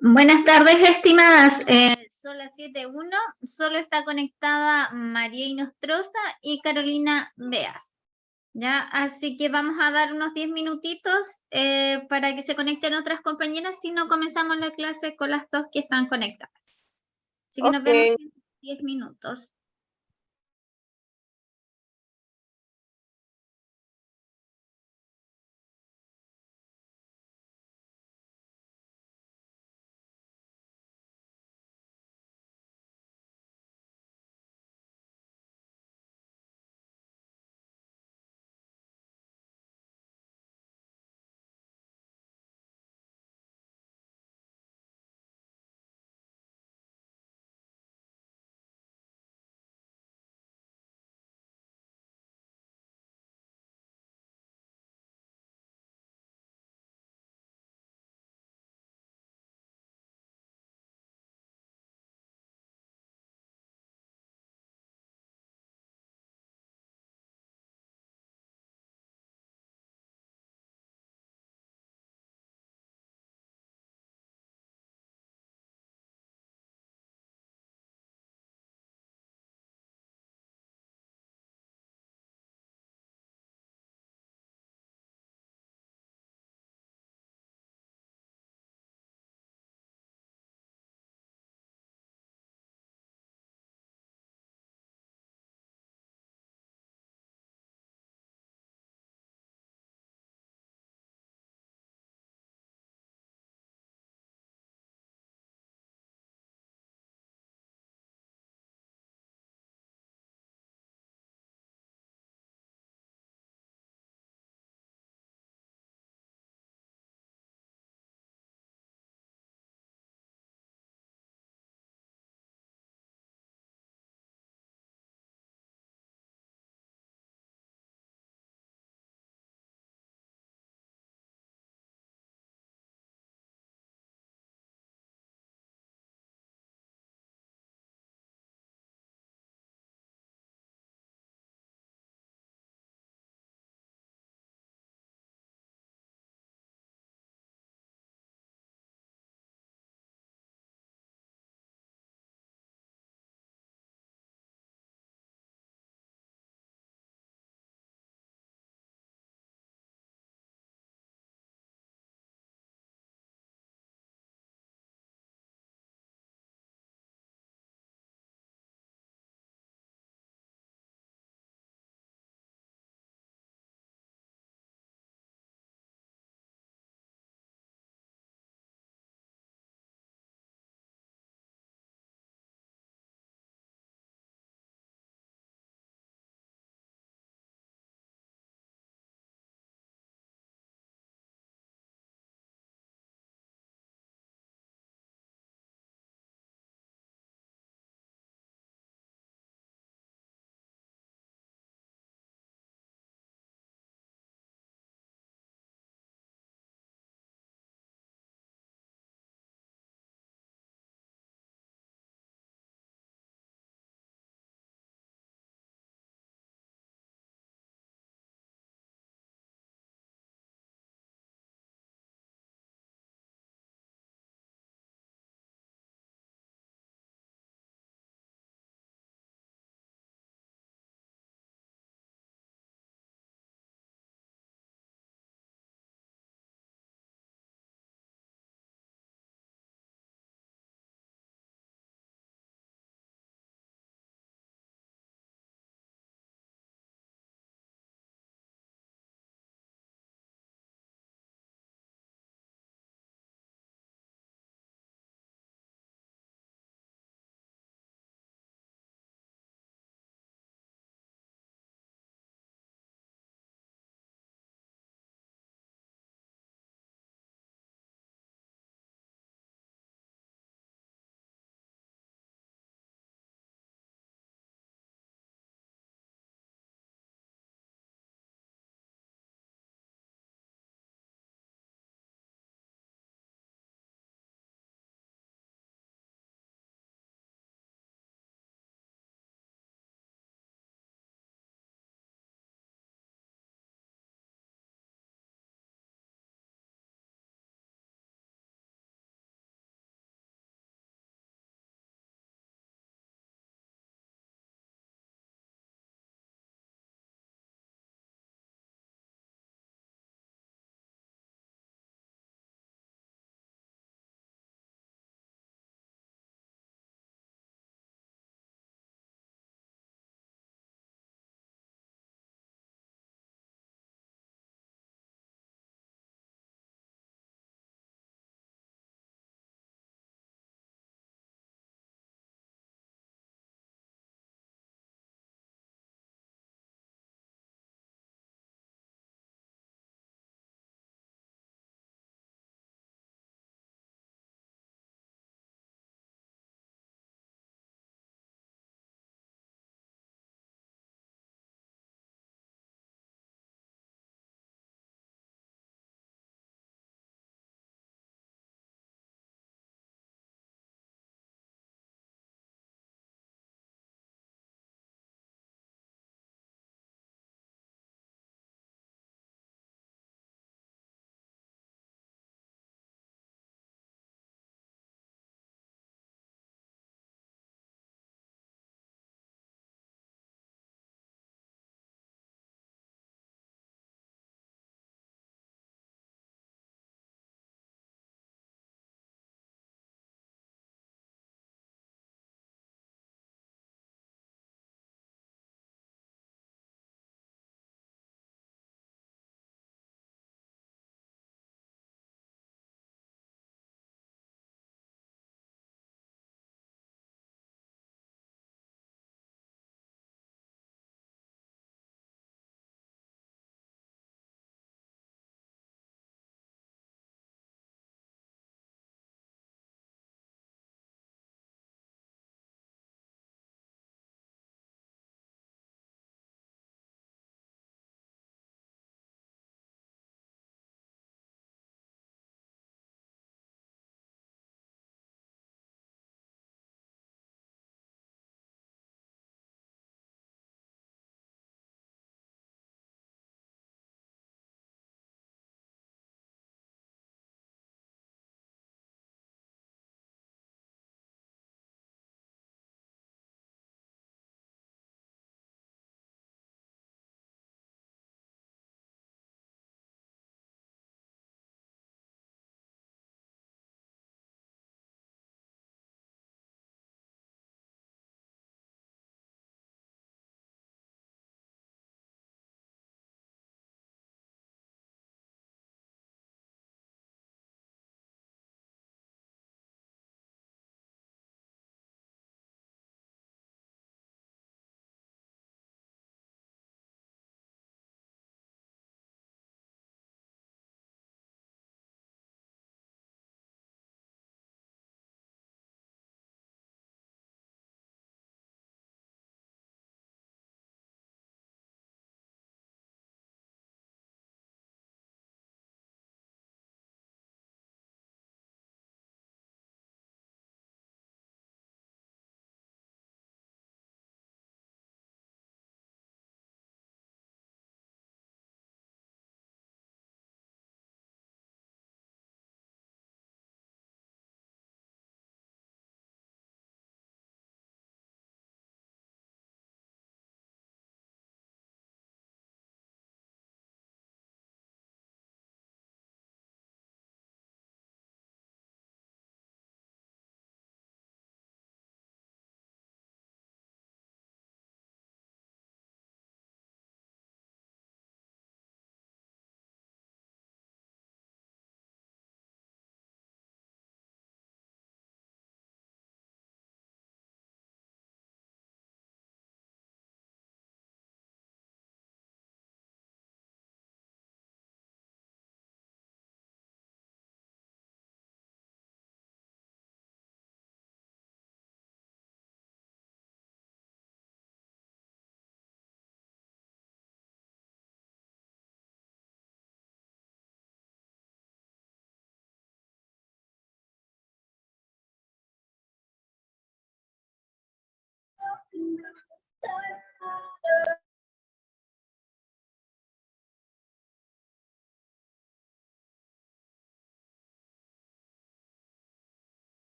Buenas tardes, estimadas. Son las 7:01. Solo está conectada María Inostroza y Carolina Beas. ¿Ya? Así que vamos a dar unos 10 minutitos para que se conecten otras compañeras, si no comenzamos la clase con las dos que están conectadas. Así que nos vemos Ok. en 10 minutos.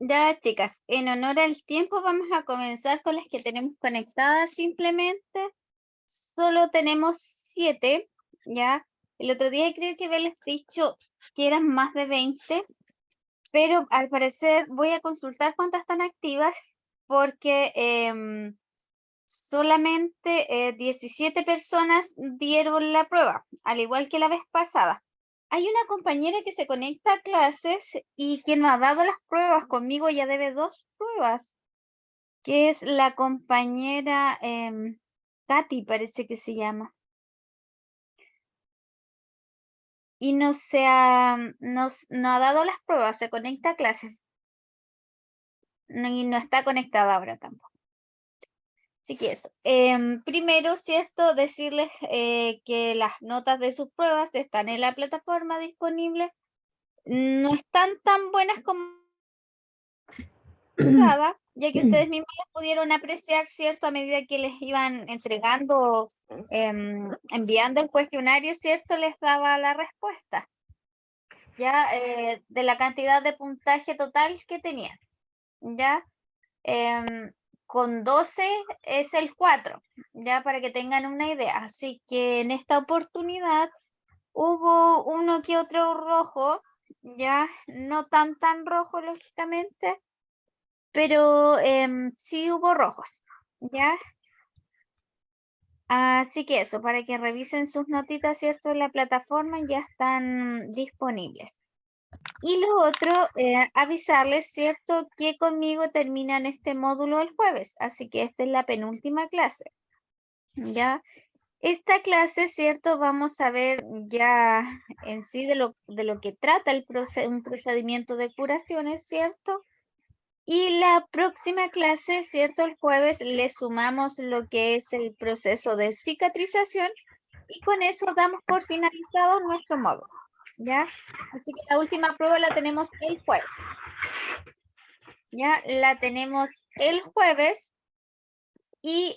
Ya, chicas, en honor al tiempo vamos a comenzar con las que tenemos conectadas simplemente. Solo tenemos 7, ¿ya? El otro día creo que haberles dicho que eran más de 20, pero al parecer voy a consultar cuántas están activas porque solamente 17 personas dieron la prueba, al igual que la vez pasada. Hay una compañera que se conecta a clases y que no ha dado las pruebas, conmigo ya debe 2 pruebas, que es la compañera Katy, parece que se llama. Y no ha dado las pruebas, se conecta a clases. Y no está conectada ahora tampoco. Así que eso. Primero, ¿cierto? Decirles que las notas de sus pruebas están en la plataforma disponible. No están tan buenas como pasada, ya que ustedes mismos las pudieron apreciar, ¿cierto? A medida que les iban entregando, enviando el cuestionario, ¿cierto? Les daba la respuesta, ¿ya? De la cantidad de puntaje total que tenían, ¿ya? Con 12 es el 4, ya para que tengan una idea. Así que en esta oportunidad hubo uno que otro rojo, ya no tan rojo lógicamente, pero sí hubo rojos, ya. Así que eso, para que revisen sus notitas, ¿cierto? En la plataforma ya están disponibles. Y lo otro, avisarles, ¿cierto? Que conmigo terminan este módulo el jueves, así que esta es la penúltima clase, ¿ya? Esta clase, ¿cierto? Vamos a ver ya en sí de lo que trata un procedimiento de curaciones, ¿cierto? Y la próxima clase, ¿cierto? El jueves le sumamos lo que es el proceso de cicatrización y con eso damos por finalizado nuestro módulo, ¿ya? Así que la última prueba la tenemos el jueves. Ya la tenemos el jueves y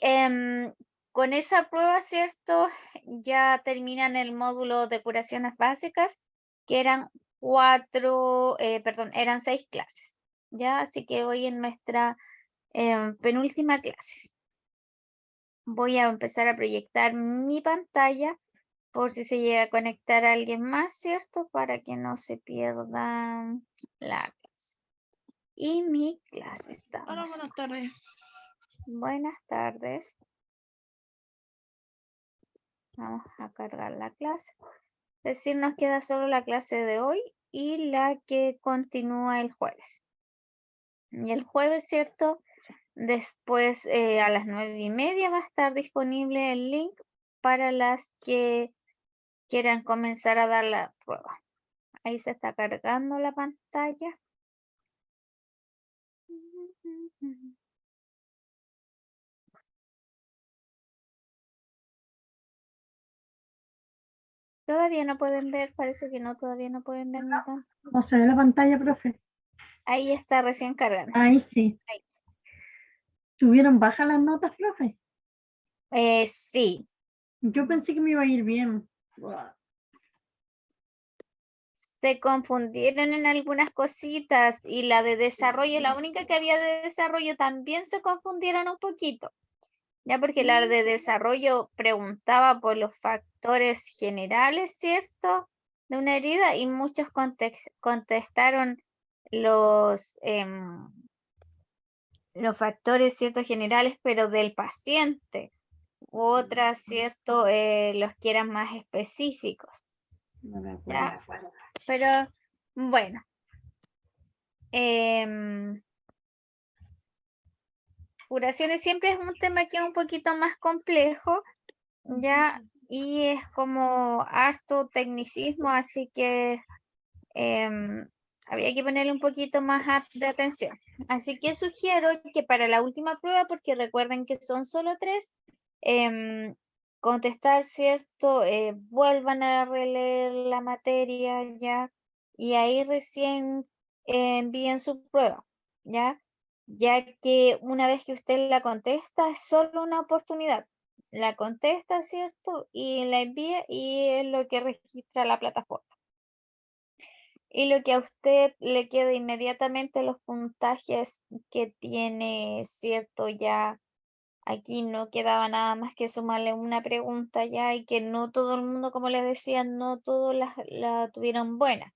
con esa prueba, ¿cierto? Ya terminan el módulo de curaciones básicas, que eran eran 6 clases, ¿ya? Así que hoy en nuestra penúltima clase. Voy a empezar a proyectar mi pantalla por si se llega a conectar a alguien más, ¿cierto? Para que no se pierda la clase. Y mi clase está. Hola, buenas tardes. Buenas tardes. Vamos a cargar la clase. Es decir, nos queda solo la clase de hoy y la que continúa el jueves. Y el jueves, ¿cierto? Después a las 9:30 va a estar disponible el link para las que quieran comenzar a dar la prueba. Ahí se está cargando la pantalla. Todavía no pueden ver, parece que no, todavía no pueden ver mi pantalla. No se ve la pantalla, profe. Ahí está recién cargando. Ahí sí. Ahí sí. ¿Tuvieron bajas las notas, profe? Sí, Yo pensé que me iba a ir bien. se confundieron en algunas cositas y la de desarrollo, la única que había de desarrollo también se confundieron un poquito, ya porque la de desarrollo preguntaba por los factores generales, ¿cierto? De una herida y muchos contestaron los factores, ¿cierto? Generales, pero del paciente. Otras, ¿cierto? Los que eran más específicos. No me ¿Ya? acuerdo. Pero bueno. Curaciones siempre es un tema que es un poquito más complejo, ¿ya? Y es como harto tecnicismo, así que había que ponerle un poquito más de atención. Así que sugiero que para la última prueba, porque recuerden que son solo 3, contestar, ¿cierto? Vuelvan a releer la materia, ¿ya? Y ahí recién envíen su prueba, ¿ya? Ya que una vez que usted la contesta, es solo una oportunidad. La contesta, ¿cierto? Y la envía y es lo que registra la plataforma. y lo que a usted le queda inmediatamente los puntajes que tiene, cierto, ya aquí no quedaba nada más que sumarle una pregunta ya y que no todo el mundo, como les decía, no todos la tuvieron buena.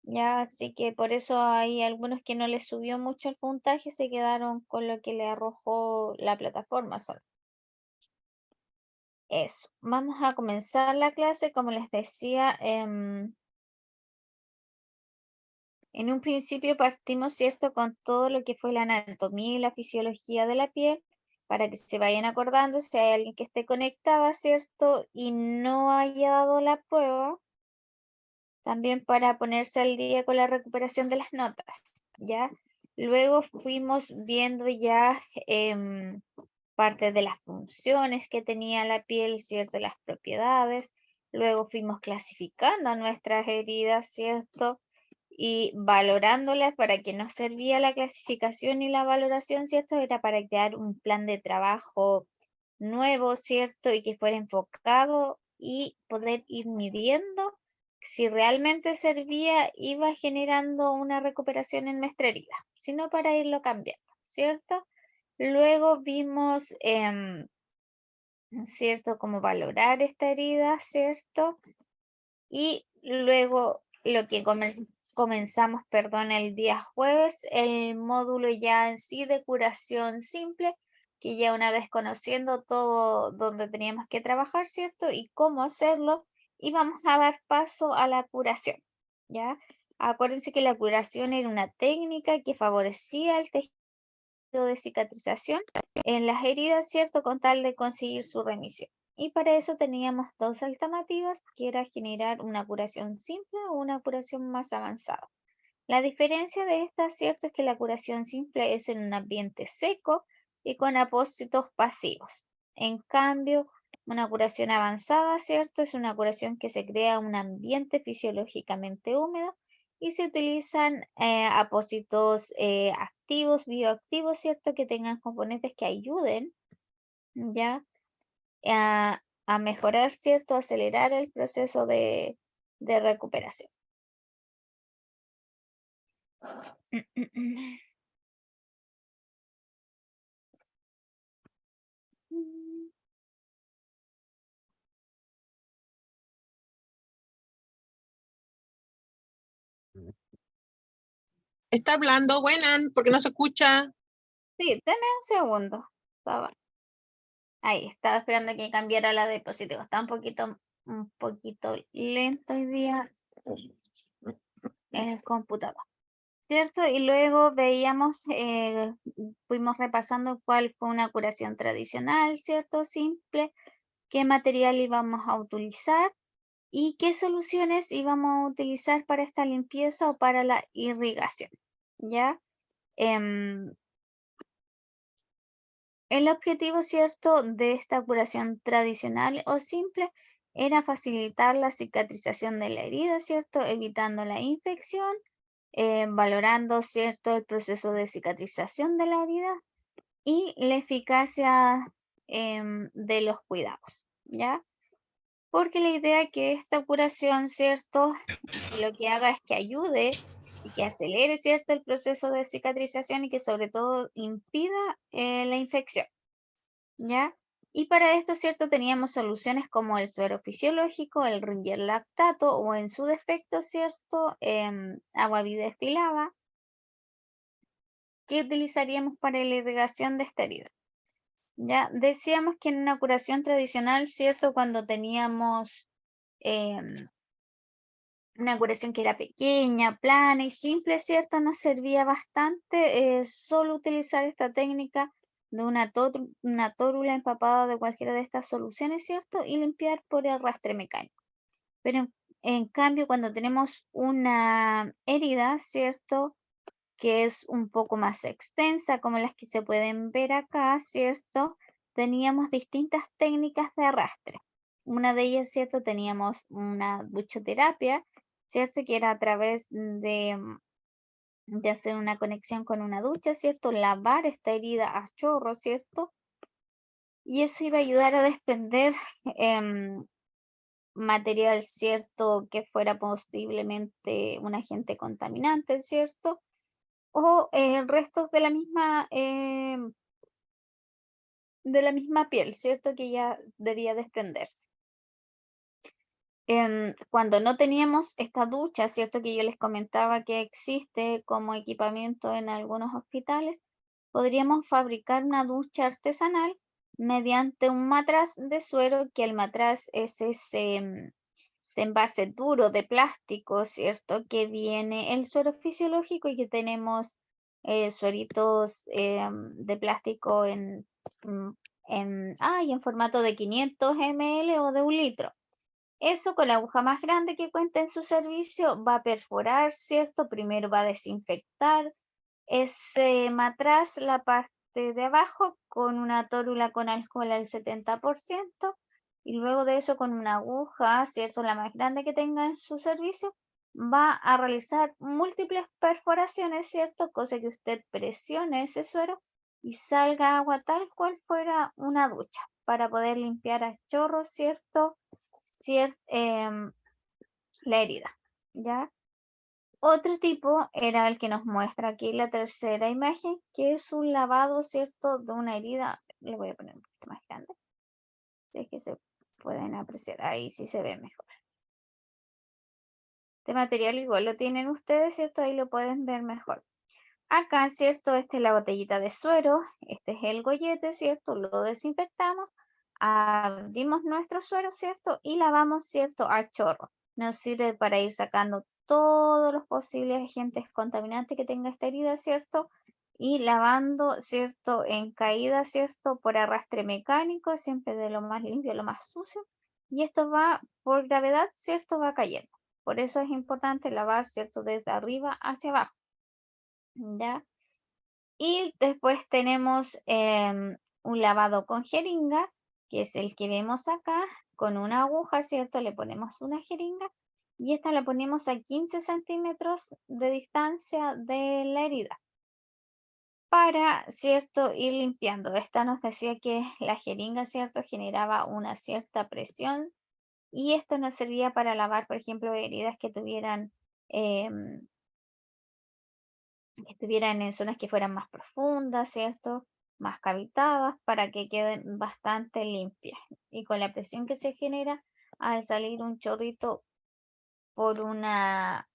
Ya, así que por eso hay algunos que no les subió mucho el puntaje, se quedaron con lo que le arrojó la plataforma solo. Eso, vamos a comenzar la clase, como les decía, en un principio partimos, ¿cierto?, con todo lo que fue la anatomía y la fisiología de la piel, para que se vayan acordando si hay alguien que esté conectada, ¿cierto?, y no haya dado la prueba, también para ponerse al día con la recuperación de las notas, ¿ya? Luego fuimos viendo ya parte de las funciones que tenía la piel, ¿cierto?, las propiedades. Luego fuimos clasificando nuestras heridas, ¿cierto?, y valorándolas. Para que nos servía la clasificación y la valoración, ¿cierto?, era para crear un plan de trabajo nuevo, ¿cierto?, y que fuera enfocado y poder ir midiendo si realmente servía, iba generando una recuperación en nuestra herida, sino para irlo cambiando, ¿cierto? Luego vimos, ¿cierto?, cómo valorar esta herida, ¿cierto? Y luego lo que comenzamos, perdón, el día jueves, el módulo ya en sí de curación simple, que ya una vez conociendo todo donde teníamos que trabajar, ¿cierto? Y cómo hacerlo, y vamos a dar paso a la curación, ¿ya? Acuérdense que la curación era una técnica que favorecía el tejido de cicatrización en las heridas, ¿cierto?, con tal de conseguir su remisión. Y para eso teníamos dos alternativas, que era generar una curación simple o una curación más avanzada. La diferencia de estas, ¿cierto?, es que la curación simple es en un ambiente seco y con apósitos pasivos. En cambio, una curación avanzada, ¿cierto?, es una curación que se crea un ambiente fisiológicamente húmedo y se utilizan apósitos activos, bioactivos, ¿cierto?, que tengan componentes que ayuden ya a mejorar, ¿cierto?, acelerar el proceso de recuperación. Está hablando, buena, porque no se escucha. Sí, deme un segundo. Ahí, estaba esperando que cambiara la diapositiva. Está un poquito lento hoy día el computador, ¿cierto? Y luego veíamos, fuimos repasando cuál fue una curación tradicional, ¿cierto? Simple, qué material íbamos a utilizar y qué soluciones íbamos a utilizar para esta limpieza o para la irrigación, ¿ya? El objetivo, ¿cierto?, de esta curación tradicional o simple era facilitar la cicatrización de la herida, ¿cierto?, evitando la infección, valorando, ¿cierto?, el proceso de cicatrización de la herida y la eficacia de los cuidados, ¿ya? Porque la idea es que esta curación, ¿cierto?, lo que haga es que ayude y que acelere, ¿cierto?, el proceso de cicatrización y que sobre todo impida la infección, ¿ya? Y para esto, ¿cierto?, teníamos soluciones como el suero fisiológico, el ringer lactato o en su defecto, ¿cierto?, agua destilada, que utilizaríamos para la irrigación de esta herida. Ya decíamos que en una curación tradicional, ¿cierto?, cuando teníamos una curación que era pequeña, plana y simple, ¿cierto?, nos servía bastante solo utilizar esta técnica de una tórula empapada de cualquiera de estas soluciones, ¿cierto?, y limpiar por el arrastre mecánico. Pero en cambio, cuando tenemos una herida, ¿cierto?, que es un poco más extensa, como las que se pueden ver acá, ¿cierto?, teníamos distintas técnicas de arrastre. Una de ellas, ¿cierto?, teníamos una duchoterapia, ¿cierto?, que era a través de hacer una conexión con una ducha, ¿cierto?, lavar esta herida a chorro, ¿cierto?, y eso iba a ayudar a desprender material, ¿cierto?, que fuera posiblemente un agente contaminante, ¿cierto? O restos de la misma piel, ¿cierto? Que ya debía desprenderse. Cuando no teníamos esta ducha, ¿cierto? Que yo les comentaba que existe como equipamiento en algunos hospitales, podríamos fabricar una ducha artesanal mediante un matraz de suero, que el matraz es ese envase duro de plástico, ¿cierto? Que viene el suero fisiológico y que tenemos sueritos de plástico en formato de 500 ml o de 1 litro. Eso con la aguja más grande que cuenta en su servicio va a perforar, ¿cierto? Primero va a desinfectar ese matraz, la parte de abajo, con una tórula con alcohol al 70%, y luego de eso con una aguja, ¿cierto?, la más grande que tenga en su servicio, va a realizar múltiples perforaciones, ¿cierto?, cosa que usted presione ese suero y salga agua tal cual fuera una ducha, para poder limpiar a chorro, ¿cierto?, la herida, ¿ya? Otro tipo era el que nos muestra aquí la tercera imagen, que es un lavado, ¿cierto?, de una herida. Le voy a poner un poquito más grande, si es que se pueden apreciar. Ahí sí se ve mejor. Este material igual lo tienen ustedes, ¿cierto? Ahí lo pueden ver mejor. Acá, ¿cierto? Esta es la botellita de suero, este es el gollete, ¿cierto? Lo desinfectamos, abrimos nuestro suero, ¿cierto? Y lavamos, ¿cierto?, a chorro. Nos sirve para ir sacando todos los posibles agentes contaminantes que tenga esta herida, ¿cierto? Y lavando, ¿cierto?, en caída, ¿cierto?, por arrastre mecánico, siempre de lo más limpio a lo más sucio. Y esto va por gravedad, ¿cierto?, va cayendo. Por eso es importante lavar, ¿cierto?, desde arriba hacia abajo, ¿ya? Y después tenemos un lavado con jeringa, que es el que vemos acá, con una aguja, ¿cierto? Le ponemos una jeringa y esta la ponemos a 15 centímetros de distancia de la herida para, ¿cierto?, ir limpiando. Esta nos decía que la jeringa, ¿cierto?, generaba una cierta presión y esto nos servía para lavar, por ejemplo, heridas que tuvieran en zonas que fueran más profundas, ¿cierto?, más cavitadas, para que queden bastante limpias. Y con la presión que se genera al salir un chorrito por una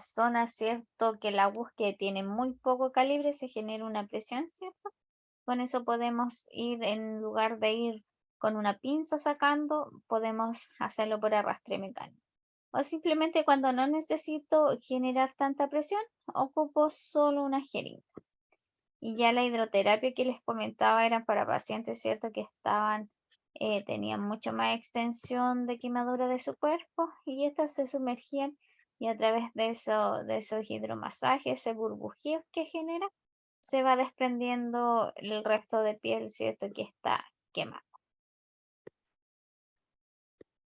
zona, ¿cierto?, que la búsqueda tiene muy poco calibre, se genera una presión, ¿cierto? Con eso podemos ir, en lugar de ir con una pinza sacando, podemos hacerlo por arrastre mecánico. O simplemente cuando no necesito generar tanta presión, ocupo solo una jeringa. Y ya la hidroterapia que les comentaba era para pacientes, ¿cierto?, que tenían mucho más extensión de quemadura de su cuerpo y estas se sumergían y a través de esos hidromasajes, ese burbujeo que genera, se va desprendiendo el resto de piel, ¿cierto?, que está quemado.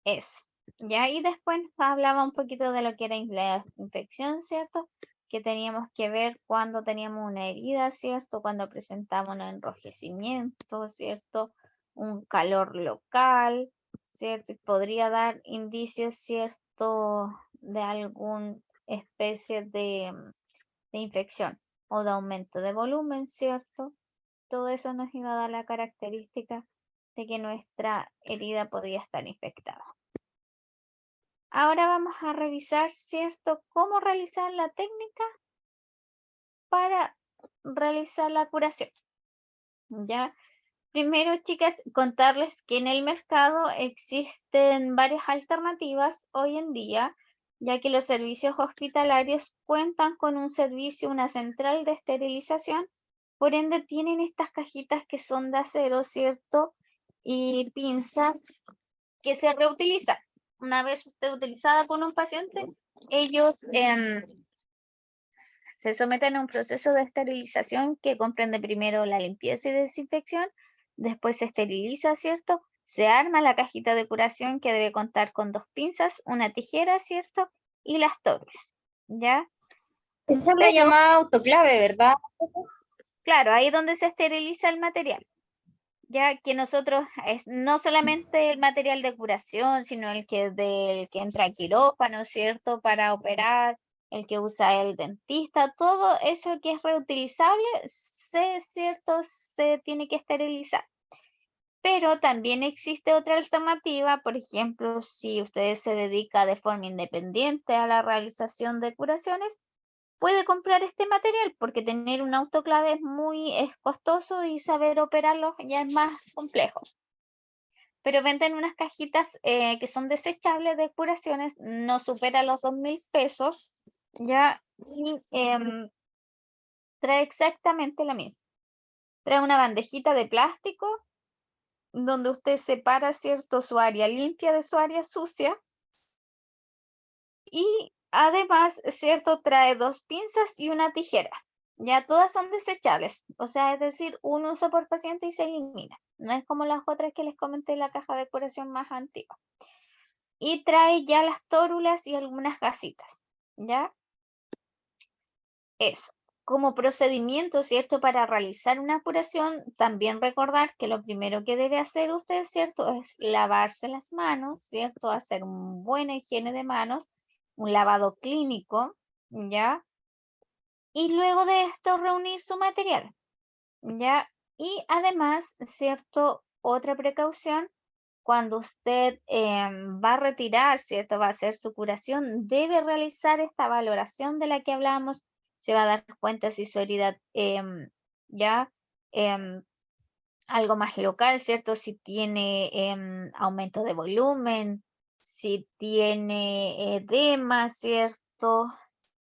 Eso. Ya, y después hablaba un poquito de lo que era la infección, ¿cierto? Que teníamos que ver cuando teníamos una herida, ¿cierto? Cuando presentamos un enrojecimiento, ¿cierto? Un calor local, ¿cierto? Y podría dar indicios, ¿cierto?, de alguna especie de infección o de aumento de volumen, ¿cierto? Todo eso nos iba a dar la característica de que nuestra herida podía estar infectada. Ahora vamos a revisar, ¿cierto?, cómo realizar la técnica para realizar la curación. ¿Ya? Primero, chicas, contarles que en el mercado existen varias alternativas hoy en día, ya que los servicios hospitalarios cuentan con un servicio, una central de esterilización, por ende tienen estas cajitas que son de acero, ¿cierto?, y pinzas que se reutilizan. Una vez utilizada por un paciente, ellos se someten a un proceso de esterilización que comprende primero la limpieza y desinfección, después se esteriliza, ¿cierto? Se arma la cajita de curación que debe contar con 2 pinzas, una tijera, ¿cierto? Y las tórulas, ¿ya? Esa es la llamada autoclave, ¿verdad? Claro, ahí es donde se esteriliza el material. ya que nosotros es no solamente el material de curación, sino el que entra a quirófano, ¿cierto? Para operar, el que usa el dentista, todo eso que es reutilizable, ¿cierto? Se tiene que esterilizar. Pero también existe otra alternativa, por ejemplo, si usted se dedica de forma independiente a la realización de curaciones, puede comprar este material porque tener un autoclave es costoso y saber operarlo ya es más complejo. Pero venden unas cajitas que son desechables de curaciones, no supera los 2.000 pesos, ya, y trae exactamente lo mismo. Trae una bandejita de plástico donde usted separa, ¿cierto?, su área limpia de su área sucia. Y además, ¿cierto?, trae 2 pinzas y una tijera. Ya todas son desechables, o sea, es decir, un uso por paciente y se elimina. No es como las otras que les comenté en la caja de curación más antigua. Y trae ya las tórulas y algunas gasitas, ¿ya? Eso. Como procedimiento, ¿cierto? Para realizar una curación, también recordar que lo primero que debe hacer usted, ¿cierto? Es lavarse las manos, ¿cierto? Hacer una buena higiene de manos, un lavado clínico, ¿ya? Y luego de esto reunir su material, ¿ya? Y además, ¿cierto? Otra precaución, cuando usted va a retirar, ¿cierto? Va a hacer su curación, debe realizar esta valoración de la que hablamos. Se va a dar cuenta si su herida ya em, algo más local, ¿cierto? Si tiene aumento de volumen, si tiene edema, ¿cierto?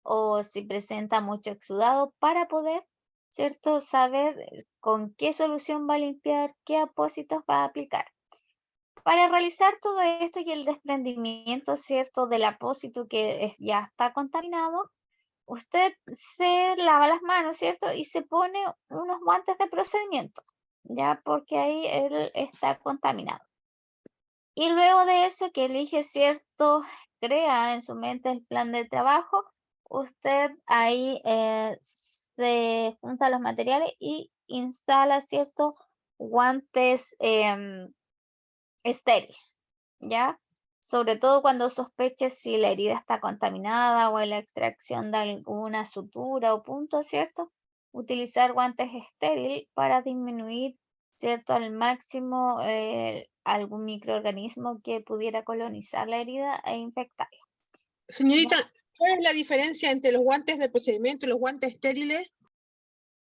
O si presenta mucho exudado para poder, ¿cierto? Saber con qué solución va a limpiar, qué apósitos va a aplicar. Para realizar todo esto y el desprendimiento, ¿cierto?, del apósito que ya está contaminado, usted se lava las manos, ¿cierto? Y se pone unos guantes de procedimiento, ya porque ahí él está contaminado. Y luego de eso que elige, ¿cierto?, crea en su mente el plan de trabajo, usted ahí se junta los materiales y instala, ¿cierto?, guantes estériles, ¿ya? Sobre todo cuando sospeche si la herida está contaminada o en la extracción de alguna sutura o punto, ¿cierto? Utilizar guantes estériles para disminuir, ¿cierto?, al máximo algún microorganismo que pudiera colonizar la herida e infectarla. Señorita, ¿cuál es la diferencia entre los guantes de procedimiento y los guantes estériles?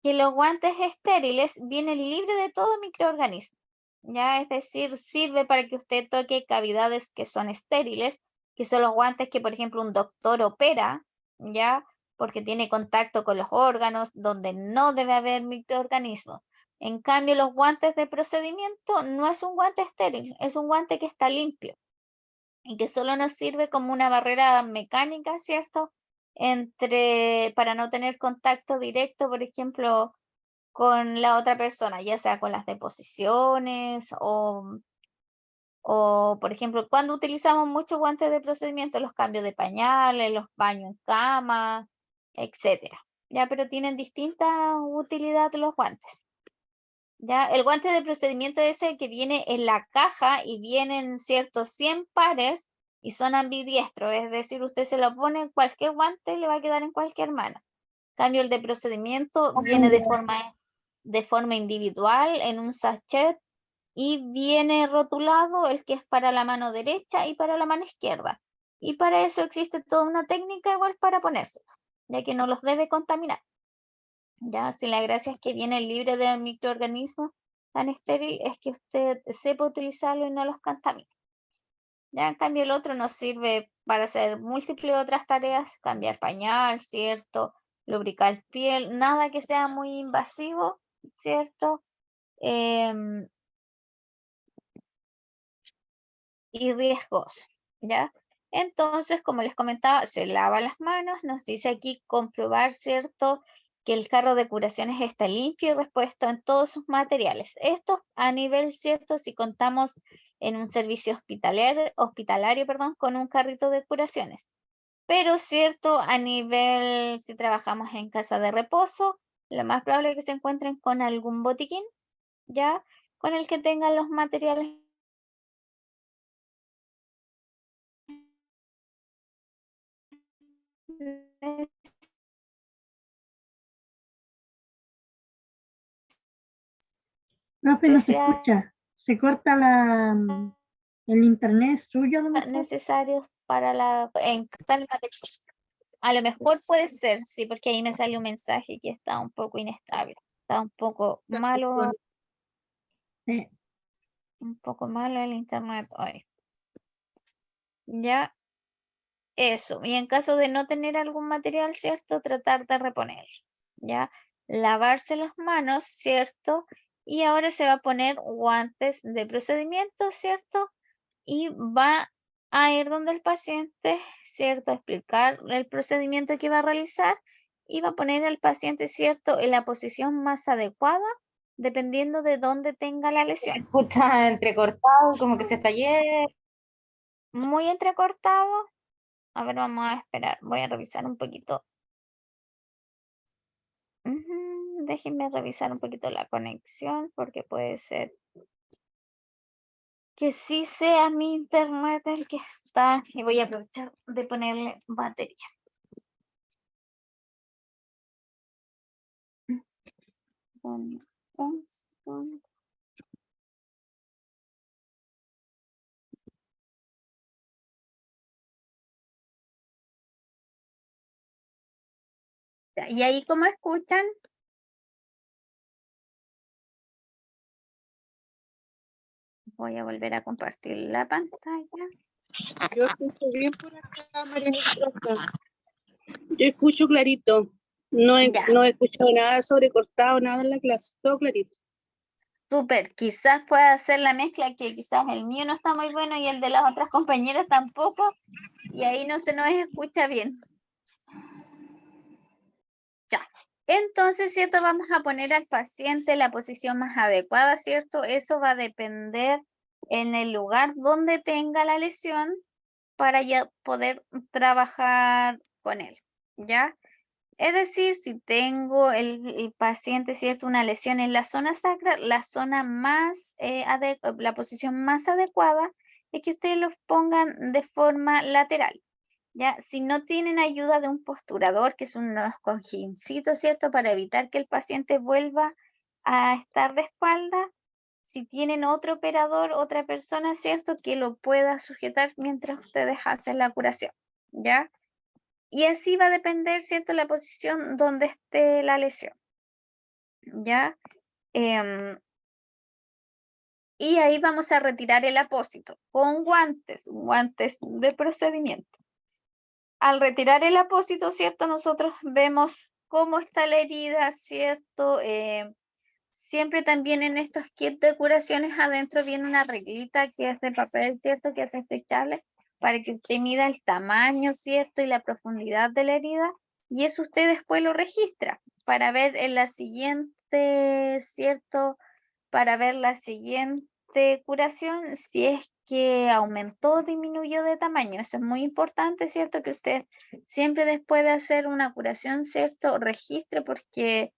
Que los guantes estériles vienen libres de todo microorganismo, ¿ya? Es decir, sirve para que usted toque cavidades que son estériles, que son los guantes que, por ejemplo, un doctor opera, ¿ya? Porque tiene contacto con los órganos donde no debe haber microorganismos. En cambio, los guantes de procedimiento no es un guante estéril, es un guante que está limpio y que solo nos sirve como una barrera mecánica, ¿cierto? Para no tener contacto directo, por ejemplo, con la otra persona, ya sea con las deposiciones o, por ejemplo, cuando utilizamos muchos guantes de procedimiento, los cambios de pañales, los baños en cama, etcétera. Ya, pero tienen distinta utilidad los guantes. Ya, el guante de procedimiento es el que viene en la caja y vienen ciertos 100 pares y son ambidiestros, es decir, usted se lo pone en cualquier guante y le va a quedar en cualquier mano. En cambio, el de procedimiento viene de forma individual en un sachet y viene rotulado el que es para la mano derecha y para la mano izquierda. Y para eso existe toda una técnica igual para ponerse, ya que no los debe contaminar. Ya, si la gracia es que viene libre de microorganismos tan estéril, es que usted sepa utilizarlo y no los contamine. Ya, en cambio, el otro nos sirve para hacer múltiples otras tareas, cambiar pañal, ¿cierto? Lubricar piel, nada que sea muy invasivo, ¿cierto? Em, y riesgoso, ¿ya? Entonces, como les comentaba, se lava las manos, nos dice aquí comprobar, ¿cierto?, que el carro de curaciones está limpio y repuesto en todos sus materiales. Esto a nivel, ¿cierto?, si contamos en un servicio hospitalario, perdón, con un carrito de curaciones. Pero, ¿cierto?, a nivel, si trabajamos en casa de reposo, lo más probable es que se encuentren con algún botiquín, ¿ya? con el que tengan los materiales. Profe, no se Necesidad- escucha. Se corta el internet suyo, a lo mejor. necesarios para tal material. A lo mejor puede ser, sí, porque ahí me sale un mensaje que está un poco inestable. Está un poco malo, Sí. el internet hoy. Ya, eso. Y en caso de no tener algún material, ¿cierto? Tratar de reponer. Ya, lavarse las manos, ¿cierto? Y ahora se va a poner guantes de procedimiento, ¿cierto? Y va a ir donde el paciente, ¿cierto? A explicar el procedimiento que va a realizar y va a poner al paciente, ¿cierto? En la posición más adecuada, dependiendo de dónde tenga la lesión. Escucha entrecortado, como que se está yendo. Muy entrecortado. A ver, vamos a esperar. Voy a revisar un poquito. Déjenme revisar un poquito la conexión porque puede ser que sí sea mi internet el que está. Y voy a aprovechar de ponerle batería. Ya, ¿y ahí cómo escuchan? Voy a volver a compartir la pantalla. Yo escucho bien por acá, María Nostroza. Yo escucho clarito. No he, Ya. no he escuchado nada sobrecortado, nada en la clase. Todo clarito. Súper, quizás pueda hacer la mezcla que quizás el mío no está muy bueno y el de las otras compañeras tampoco, y ahí no se nos escucha bien. Ya, entonces, ¿cierto? Vamos a poner al paciente en la posición más adecuada, ¿cierto? Eso va a depender en el lugar donde tenga la lesión para ya poder trabajar con él, ¿ya? Es decir, si tengo el paciente, ¿cierto? Una lesión en la zona sacra, la zona más, la posición más adecuada es que ustedes los pongan de forma lateral, ¿ya? Si no tienen ayuda de un posturador, que son unos cojincitos, ¿cierto? Para evitar que el paciente vuelva a estar de espalda. Si tienen otro operador, otra persona, ¿cierto? Que lo pueda sujetar mientras ustedes hacen la curación, ¿ya? Y así va a depender, ¿cierto? La posición donde esté la lesión, ¿ya? Y ahí vamos a retirar el apósito con guantes de procedimiento. Al retirar el apósito, ¿cierto? Nosotros vemos cómo está la herida, ¿cierto? Siempre también en estos kits de curaciones adentro viene una reglita que es de papel, ¿cierto? Que es desechable para que usted mida el tamaño, ¿cierto? Y la profundidad de la herida. Y eso usted después lo registra para ver en la siguiente, ¿cierto? Para ver la siguiente curación si es que aumentó o disminuyó de tamaño. Eso es muy importante, ¿cierto? Que usted siempre después de hacer una curación, ¿cierto? Registre porque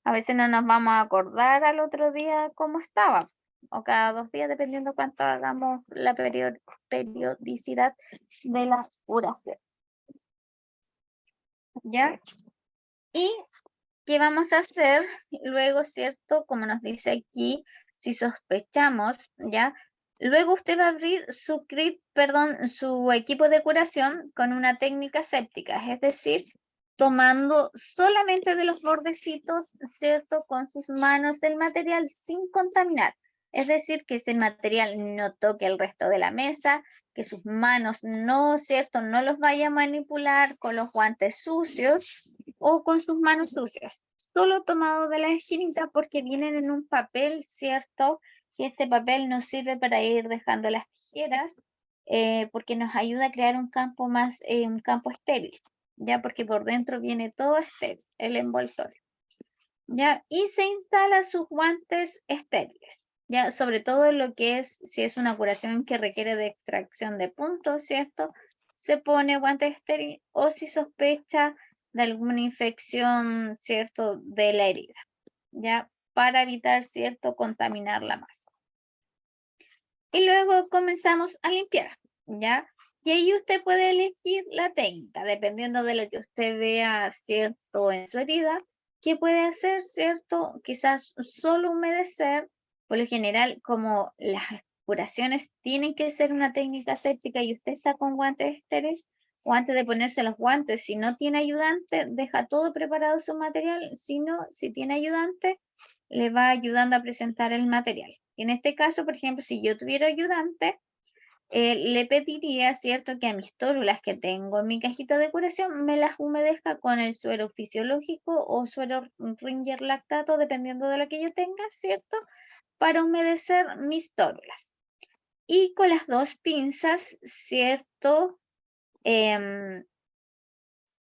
a veces no nos vamos a acordar al otro día cómo estaba, o cada 2 días, dependiendo cuánto hagamos la periodicidad de la curación. ¿Ya? ¿Y qué vamos a hacer luego, cierto? Como nos dice aquí, si sospechamos, ¿ya? Luego usted va a abrir su su equipo de curación con una técnica séptica, es decir, tomando solamente de los bordecitos, ¿cierto? Con sus manos del material sin contaminar. Es decir, que ese material no toque el resto de la mesa, que sus manos no, ¿cierto? No los vaya a manipular con los guantes sucios o con sus manos sucias. Solo tomado de la esquinita porque vienen en un papel, ¿cierto? Que este papel nos sirve para ir dejando las tijeras porque nos ayuda a crear un campo un campo estéril, ya porque por dentro viene todo estéril, el envoltorio, ya, y se instala sus guantes estériles, ya, sobre todo lo que es, si es una curación que requiere de extracción de puntos, ¿cierto? Se pone guantes estériles o si sospecha de alguna infección, ¿cierto? De la herida, ya, para evitar, ¿cierto? Contaminar la masa. Y luego comenzamos a limpiar, ¿ya? Y ahí usted puede elegir la técnica, dependiendo de lo que usted vea, ¿cierto?, en su herida. ¿Qué puede hacer, cierto? Quizás solo humedecer. Por lo general, como las curaciones tienen que ser una técnica aséptica y usted está con guantes estériles, o antes de ponerse los guantes, si no tiene ayudante, deja todo preparado su material. Si no, si tiene ayudante, le va ayudando a presentar el material. Y en este caso, por ejemplo, si yo tuviera ayudante, le pediría, ¿cierto?, que a mis tórulas que tengo en mi cajita de curación me las humedezca con el suero fisiológico o suero Ringer lactato, dependiendo de lo que yo tenga, ¿cierto?, para humedecer mis tórulas. Y con las dos pinzas, ¿cierto?,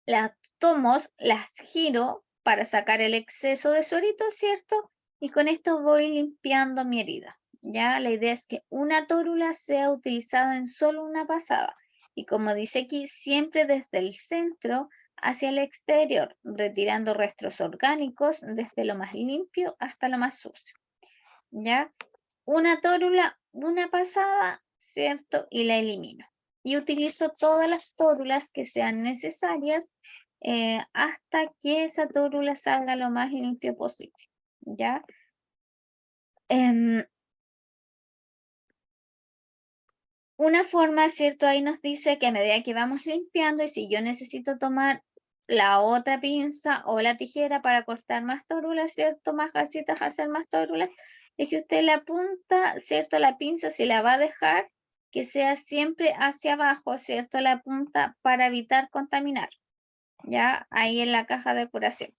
las tomo, las giro para sacar el exceso de suerito, ¿cierto? Y con esto voy limpiando mi herida. Ya la idea es que una tórula sea utilizada en solo una pasada. Y como dice aquí, siempre desde el centro hacia el exterior, retirando restos orgánicos desde lo más limpio hasta lo más sucio. ¿Ya? Una tórula, una pasada, ¿cierto? Y la elimino. Y utilizo todas las tórulas que sean necesarias hasta que esa tórula salga lo más limpio posible. ¿Ya? Una forma, ¿cierto? Ahí nos dice que a medida que vamos limpiando y si yo necesito tomar la otra pinza o la tijera para cortar más tórulas, ¿cierto? Más gasitas, hacer más tórulas, es que usted la punta, ¿cierto? La pinza se la va a dejar que sea siempre hacia abajo, ¿cierto? La punta para evitar contaminar, ¿ya? Ahí en la caja de curación.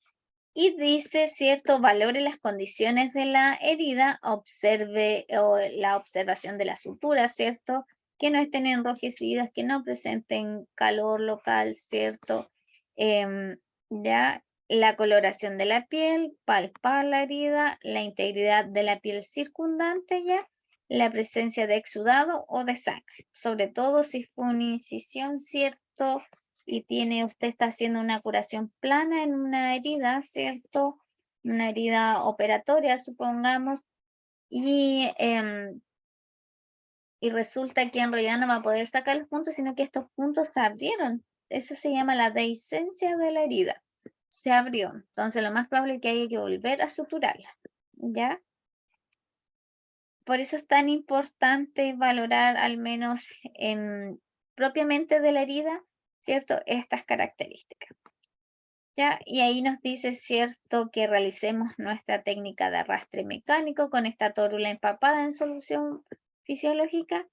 Y dice, ¿cierto? Valore las condiciones de la herida, observe la observación de la sutura, ¿cierto? Que no estén enrojecidas, que no presenten calor local, ¿cierto? Ya la coloración de la piel, palpar la herida, la integridad de la piel circundante, ya la presencia de exudado o de sangre, sobre todo si fue una incisión, ¿cierto? Y usted está haciendo una curación plana en una herida, ¿cierto? Una herida operatoria, supongamos, y resulta que en realidad no va a poder sacar los puntos, sino que estos puntos se abrieron. Eso se llama la dehiscencia de la herida. Se abrió. Entonces lo más probable es que haya que volver a suturarla, ¿ya? Por eso es tan importante valorar al menos propiamente de la herida, ¿cierto? Estas características. ¿Ya? Y ahí nos dice, ¿cierto?, que realicemos nuestra técnica de arrastre mecánico con esta tórula empapada en solución fisiológica,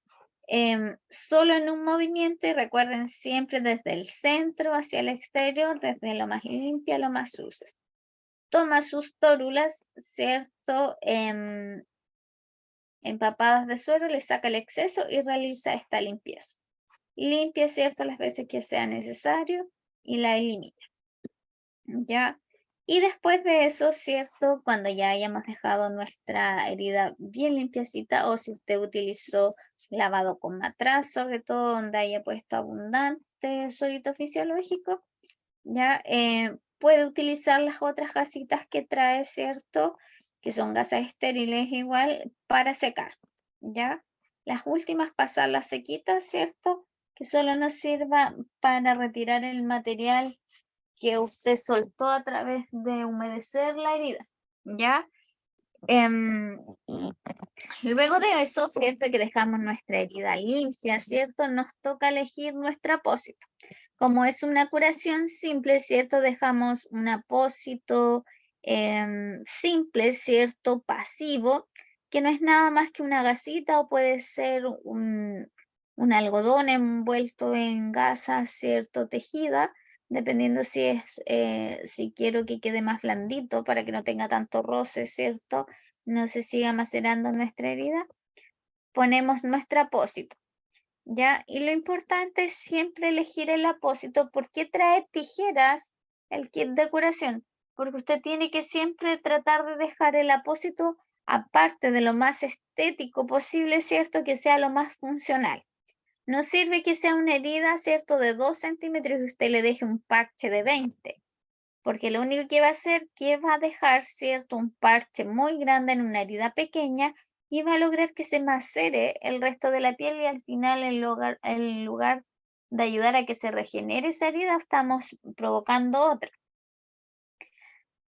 solo en un movimiento, y recuerden siempre desde el centro hacia el exterior, desde lo más limpio a lo más sucio. Toma sus tórulas, ¿cierto?, empapadas de suero, le saca el exceso y realiza esta limpieza. Limpia, ¿cierto?, las veces que sea necesario y la elimina. ¿Ya? Y después de eso, ¿cierto? Cuando ya hayamos dejado nuestra herida bien limpiecita, o si usted utilizó lavado con matraz, sobre todo donde haya puesto abundante suerito fisiológico, ¿ya? Puede utilizar las otras gasitas que trae, ¿cierto? Que son gasas estériles igual para secar, ¿ya? Las últimas pasarlas sequitas, ¿cierto? Que solo nos sirva para retirar el material que usted soltó a través de humedecer la herida, ¿ya? Luego de eso, ¿cierto?, que dejamos nuestra herida limpia, ¿cierto?, nos toca elegir nuestro apósito. Como es una curación simple, ¿cierto?, dejamos un apósito simple, ¿cierto?, pasivo, que no es nada más que una gasita o puede ser un algodón envuelto en gasa, ¿cierto?, tejida, dependiendo si quiero que quede más blandito para que no tenga tanto roce, ¿cierto?, no se siga macerando nuestra herida. Ponemos nuestro apósito, ¿ya? Y lo importante es siempre elegir el apósito. ¿Por qué trae tijeras el kit de curación? Porque usted tiene que siempre tratar de dejar el apósito, aparte de lo más estético posible, ¿cierto?, que sea lo más funcional. No sirve que sea una herida, ¿cierto?, de 2 centímetros y usted le deje un parche de 20, porque lo único que va a hacer, que va a dejar, ¿cierto?, un parche muy grande en una herida pequeña y va a lograr que se macere el resto de la piel y al final en lugar de ayudar a que se regenere esa herida, estamos provocando otra.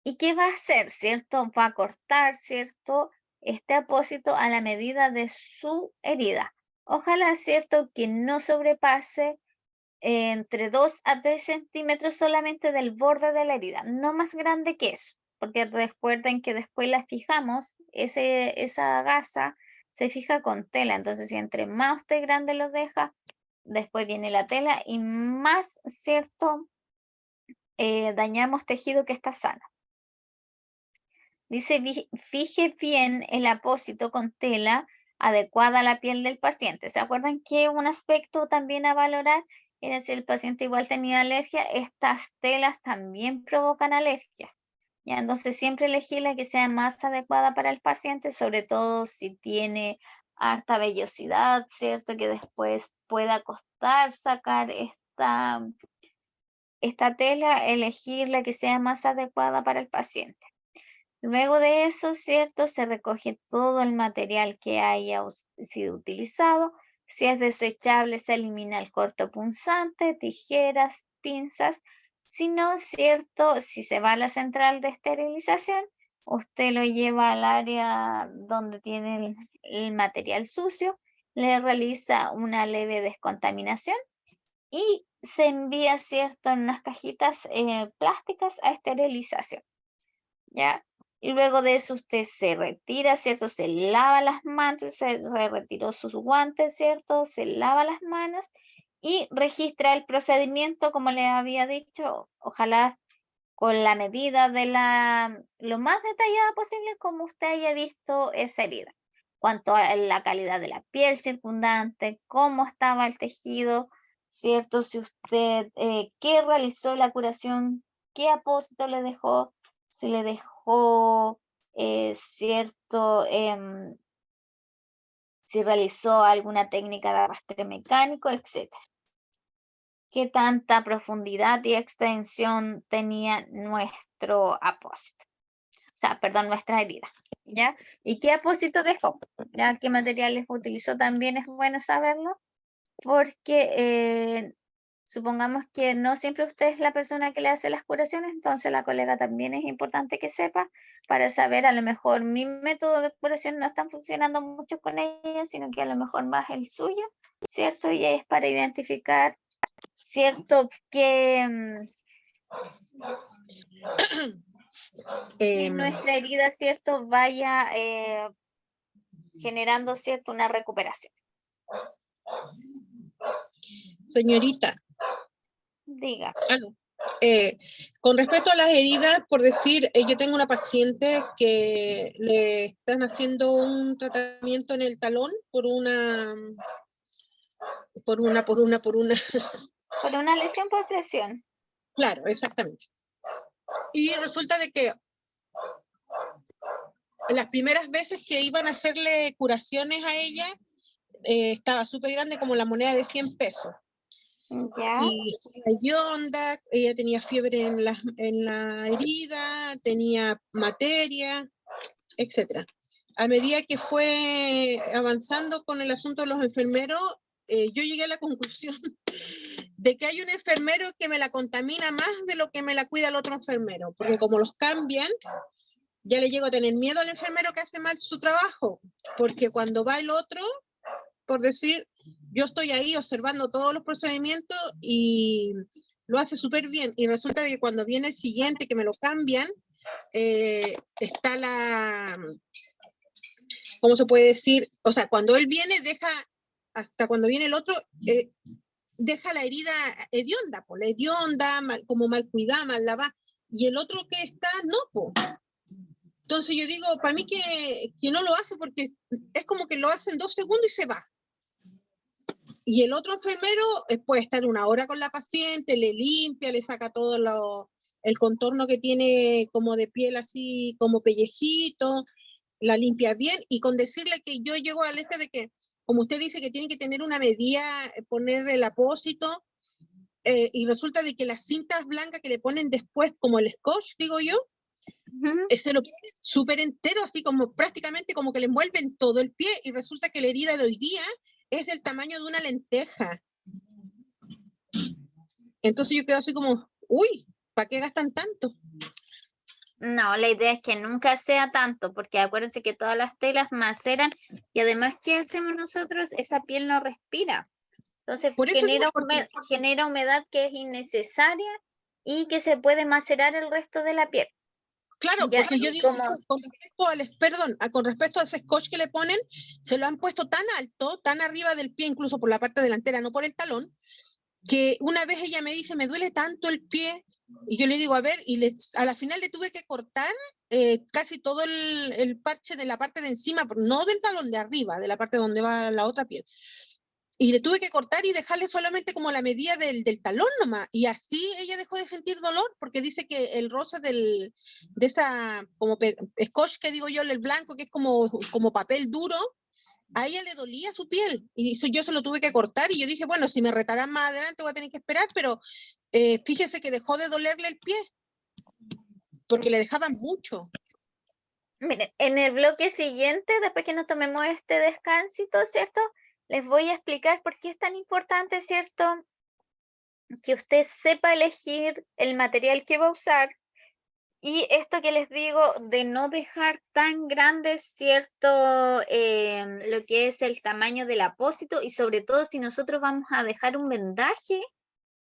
¿Y qué va a hacer, cierto? Va a cortar, cierto, este apósito a la medida de su herida. Ojalá, cierto, que no sobrepase entre 2 a 3 centímetros solamente del borde de la herida, no más grande que eso, porque recuerden que después la fijamos, esa gasa se fija con tela, entonces si entre más usted grande lo deja, después viene la tela y más, cierto, dañamos tejido que está sano. Dice, fije bien el apósito con tela adecuada a la piel del paciente. ¿Se acuerdan que un aspecto también a valorar era si el paciente igual tenía alergia? Estas telas también provocan alergias. ¿Ya? Entonces siempre elegir la que sea más adecuada para el paciente, sobre todo si tiene harta vellosidad, ¿cierto? Que después pueda costar sacar esta tela, elegir la que sea más adecuada para el paciente. Luego de eso, ¿cierto? Se recoge todo el material que haya sido utilizado. Si es desechable, se elimina el cortopunzante, tijeras, pinzas. Si no, ¿cierto? Si se va a la central de esterilización, usted lo lleva al área donde tiene el material sucio, le realiza una leve descontaminación y se envía, ¿cierto? En unas cajitas plásticas a esterilización. ¿Ya? Y luego de eso usted se retira, ¿cierto? Se lava las manos, se retiró sus guantes, ¿cierto? Se lava las manos y registra el procedimiento, como le había dicho, ojalá con la medida de lo más detallada posible como usted haya visto esa herida. Cuanto a la calidad de la piel circundante, cómo estaba el tejido, ¿cierto? Si usted, qué realizó la curación, qué apósito le dejó, si le dejó, cierto, si realizó alguna técnica de arrastre mecánico, etc. Qué tanta profundidad y extensión tenía nuestro apósito. O sea, perdón, nuestra herida, ¿ya? ¿Y qué apósito dejó? ¿Ya? ¿Qué materiales utilizó? También es bueno saberlo, porque supongamos que no siempre usted es la persona que le hace las curaciones, entonces la colega también es importante que sepa para saber, a lo mejor mi método de curación no está funcionando mucho con ella, sino que a lo mejor más el suyo, ¿cierto? Y es para identificar, ¿cierto? Que nuestra herida, ¿cierto? Vaya generando, ¿cierto? Una recuperación. Señorita, Diga. con respecto a las heridas, por decir, yo tengo una paciente que le están haciendo un tratamiento en el talón por una Por una lesión por presión. Claro, exactamente. Y resulta de que las primeras veces que iban a hacerle curaciones a ella, estaba súper grande como la moneda de 100 pesos. ¿Ya? Y hedionda, ella tenía fiebre en la herida, tenía materia, etc. A medida que fue avanzando con el asunto de los enfermeros, yo llegué a la conclusión de que hay un enfermero que me la contamina más de lo que me la cuida el otro enfermero, porque como los cambian, ya le llego a tener miedo al enfermero que hace mal su trabajo, porque cuando va el otro, por decir, yo estoy ahí observando todos los procedimientos y lo hace súper bien, y resulta que cuando viene el siguiente que me lo cambian, está ¿cómo se puede decir? O sea, cuando él viene, hasta cuando viene el otro, deja la herida hedionda, pues la hedionda, como mal cuidada, mal lavada, y el otro que está, no, pues. Entonces yo digo, para mí que no lo hace porque es como que lo hace en 2 segundos y se va. Y el otro enfermero puede estar 1 hora con la paciente, le limpia, le saca todo el contorno que tiene como de piel así, como pellejito, la limpia bien, y con decirle que yo llego al de que, como usted dice, que tiene que tener una medida, poner el apósito, y resulta de que las cintas blancas que le ponen después, como el scotch, digo yo, Ujú. Se lo ponen súper entero, así como prácticamente como que le envuelven todo el pie y resulta que la herida de hoy día es del tamaño de una lenteja. Entonces yo quedo así como, uy, ¿para qué gastan tanto? No, la idea es que nunca sea tanto, porque acuérdense que todas las telas maceran y además, ¿qué hacemos nosotros? Esa piel no respira. Entonces Por eso digo, genera humedad que es innecesaria y que se puede macerar el resto de la piel. claro, Ya, porque yo y digo, como, con respecto con respecto a ese scotch que le ponen, se lo han puesto tan alto, tan arriba del pie, incluso por la parte delantera, no por el talón, que una vez ella me dice, me duele tanto el pie, y yo le digo, a ver, a la final le tuve que cortar casi todo el parche de la parte de encima, no del talón de arriba, de la parte donde va la otra piel. Y le tuve que cortar y dejarle solamente como la medida del talón nomás. Y así ella dejó de sentir dolor, porque dice que el rosa de esa como scotch que digo yo, el blanco, que es como papel duro, a ella le dolía su piel. Y yo se lo tuve que cortar y yo dije, bueno, si me retarán más adelante voy a tener que esperar, pero fíjese que dejó de dolerle el pie, porque le dejaban mucho. miren, en el bloque siguiente, después que nos tomemos este descansito, ¿cierto? Les voy a explicar por qué es tan importante, ¿cierto? Que usted sepa elegir el material que va a usar. Y esto que les digo de no dejar tan grande, ¿cierto? Lo que es el tamaño del apósito y sobre todo si nosotros vamos a dejar un vendaje,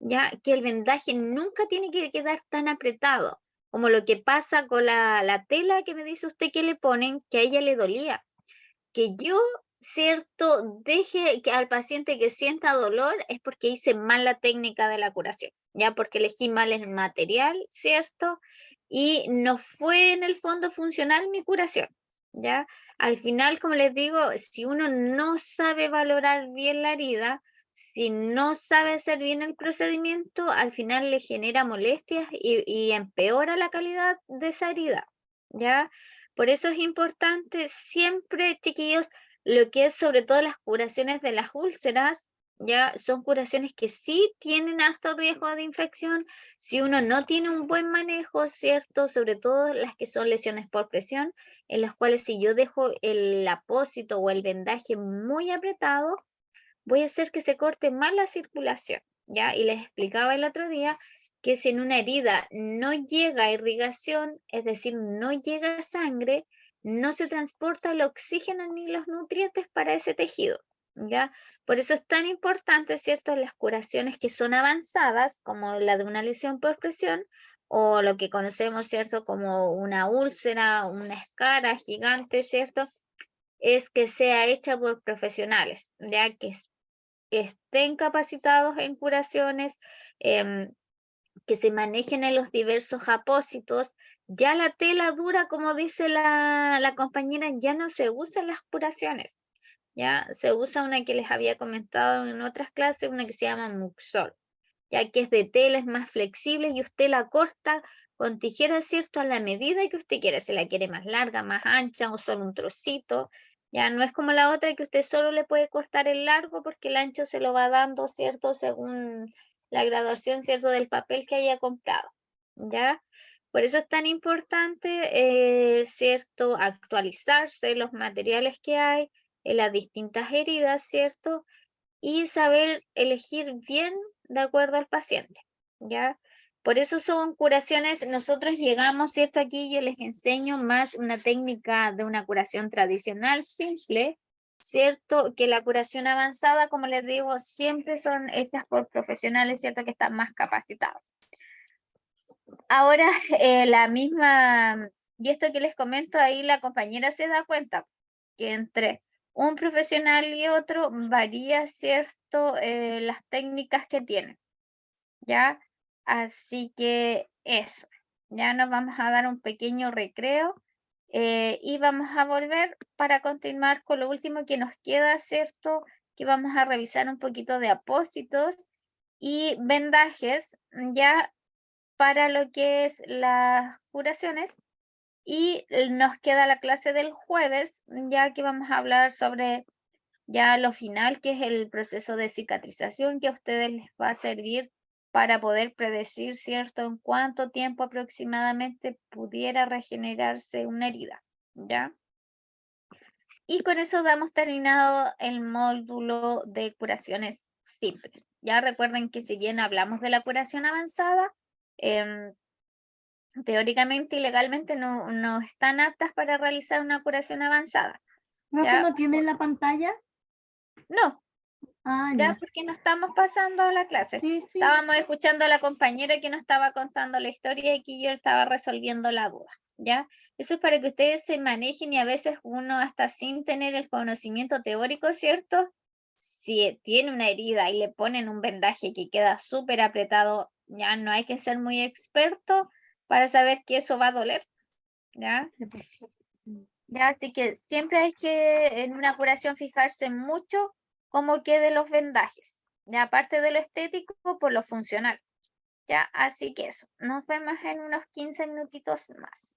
ya que el vendaje nunca tiene que quedar tan apretado como lo que pasa con la tela que me dice usted que le ponen, que a ella le dolía. Que yo, cierto, deje que al paciente que sienta dolor es porque hice mal la técnica de la curación, ya porque elegí mal el material, ¿cierto? Y no fue en el fondo funcional mi curación, ¿ya? Al final, como les digo, si uno no sabe valorar bien la herida, si no sabe hacer bien el procedimiento, al final le genera molestias y empeora la calidad de esa herida, ¿ya? Por eso es importante siempre, chiquillos, lo que es sobre todo las curaciones de las úlceras, ya son curaciones que sí tienen alto riesgo de infección si uno no tiene un buen manejo, ¿cierto? Sobre todo las que son lesiones por presión, en las cuales si yo dejo el apósito o el vendaje muy apretado, voy a hacer que se corte más la circulación, ¿ya? Y les explicaba el otro día que si en una herida no llega irrigación, es decir, no llega sangre, no se transporta el oxígeno ni los nutrientes para ese tejido, ¿ya? Por eso es tan importante, ¿cierto?, las curaciones que son avanzadas, como la de una lesión por presión, o lo que conocemos, ¿cierto?, como una úlcera, una escara gigante, ¿cierto?, es que sea hecha por profesionales, ya que estén capacitados en curaciones, que se manejen en los diversos apósitos. Ya la tela dura, como dice la compañera, ya no se usa en las curaciones. Ya se usa una que les había comentado en otras clases, una que se llama Muxol, ya que es de tela, es más flexible y usted la corta con tijeras, ¿cierto? A la medida que usted quiera, si la quiere más larga, más ancha o solo un trocito. Ya no es como la otra que usted solo le puede cortar el largo porque el ancho se lo va dando, ¿cierto? Según la graduación, ¿cierto? Del papel que haya comprado, ¿ya? Por eso es tan importante, ¿cierto? Actualizarse los materiales que hay en las distintas heridas, ¿cierto? Y saber elegir bien de acuerdo al paciente, ¿ya? Por eso son curaciones, nosotros llegamos, ¿cierto? Aquí yo les enseño más una técnica de una curación tradicional, simple, ¿cierto? Que la curación avanzada, como les digo, siempre son hechas por profesionales, ¿cierto? Que están más capacitados. Ahora, la misma, y esto que les comento, ahí la compañera se da cuenta que entre un profesional y otro varía, ¿cierto? Las técnicas que tienen, ¿ya? Así que eso, ya nos vamos a dar un pequeño recreo y vamos a volver para continuar con lo último que nos queda, ¿cierto? Que vamos a revisar un poquito de apósitos y vendajes, ya para lo que es las curaciones. Y nos queda la clase del jueves, ya que vamos a hablar sobre ya lo final, que es el proceso de cicatrización que a ustedes les va a servir para poder predecir, ¿cierto?, en cuánto tiempo aproximadamente pudiera regenerarse una herida, ¿ya? Y con eso damos terminado el módulo de curaciones simples. Ya recuerden que si bien hablamos de la curación avanzada, teóricamente y legalmente no están aptas para realizar una curación avanzada. ¿Profe, ¿Ya? no tiene la pantalla? No, Ah, ya ya. porque no estamos pasando la clase. Sí, sí. Estábamos escuchando a la compañera que nos estaba contando la historia y que yo estaba resolviendo la duda, ¿ya? Eso es para que ustedes se manejen y a veces uno hasta sin tener el conocimiento teórico, ¿cierto? Si tiene una herida y le ponen un vendaje que queda súper apretado, ya no hay que ser muy experto para saber que eso va a doler, ¿ya? Sí, pues. Ya, así que siempre hay que en una curación fijarse mucho cómo queden los vendajes. Ya, aparte de lo estético, por lo funcional. Ya, así que eso. Nos vemos en unos 15 minutitos más.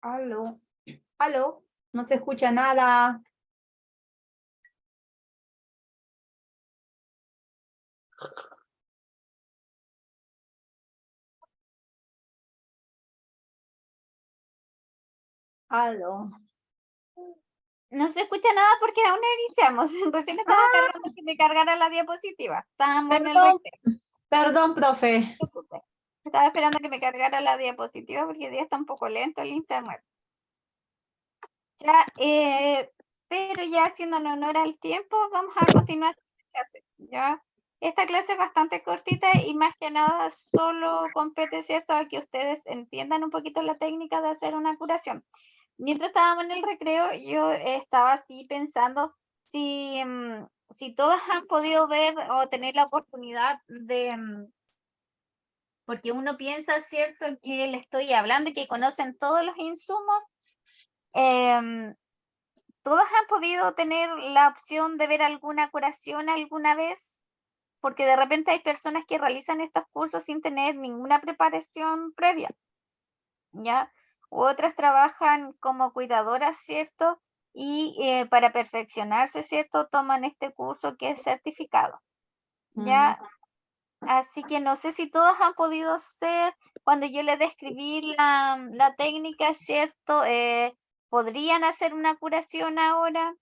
Aló, aló, no se escucha nada. Aló. No se escucha nada porque aún no iniciamos. Recién estaba cargando que me cargara la diapositiva. Estábamos en el Perdón, recreo. perdón, profe. No se preocupe. Estaba esperando que me cargara la diapositiva porque hoy día está un poco lento el internet. Ya, pero ya haciendo honor al tiempo, vamos a continuar con la clase. Ya, esta clase es bastante cortita y más que nada solo compete, ¿cierto?, a que ustedes entiendan un poquito la técnica de hacer una curación. Mientras estábamos en el recreo, yo estaba así pensando si todos han podido ver o tener la oportunidad de, porque uno piensa, ¿cierto?, que le estoy hablando y que conocen todos los insumos. ¿Todos han podido tener la opción de ver alguna curación alguna vez? Porque de repente hay personas que realizan estos cursos sin tener ninguna preparación previa, ¿ya? Otras trabajan como cuidadoras, ¿cierto? Y para perfeccionarse, ¿cierto? Toman este curso que es certificado, ¿ya? Así que no sé si todos han podido ser, cuando yo les describí la técnica, ¿cierto? Podrían hacer una curación ahora,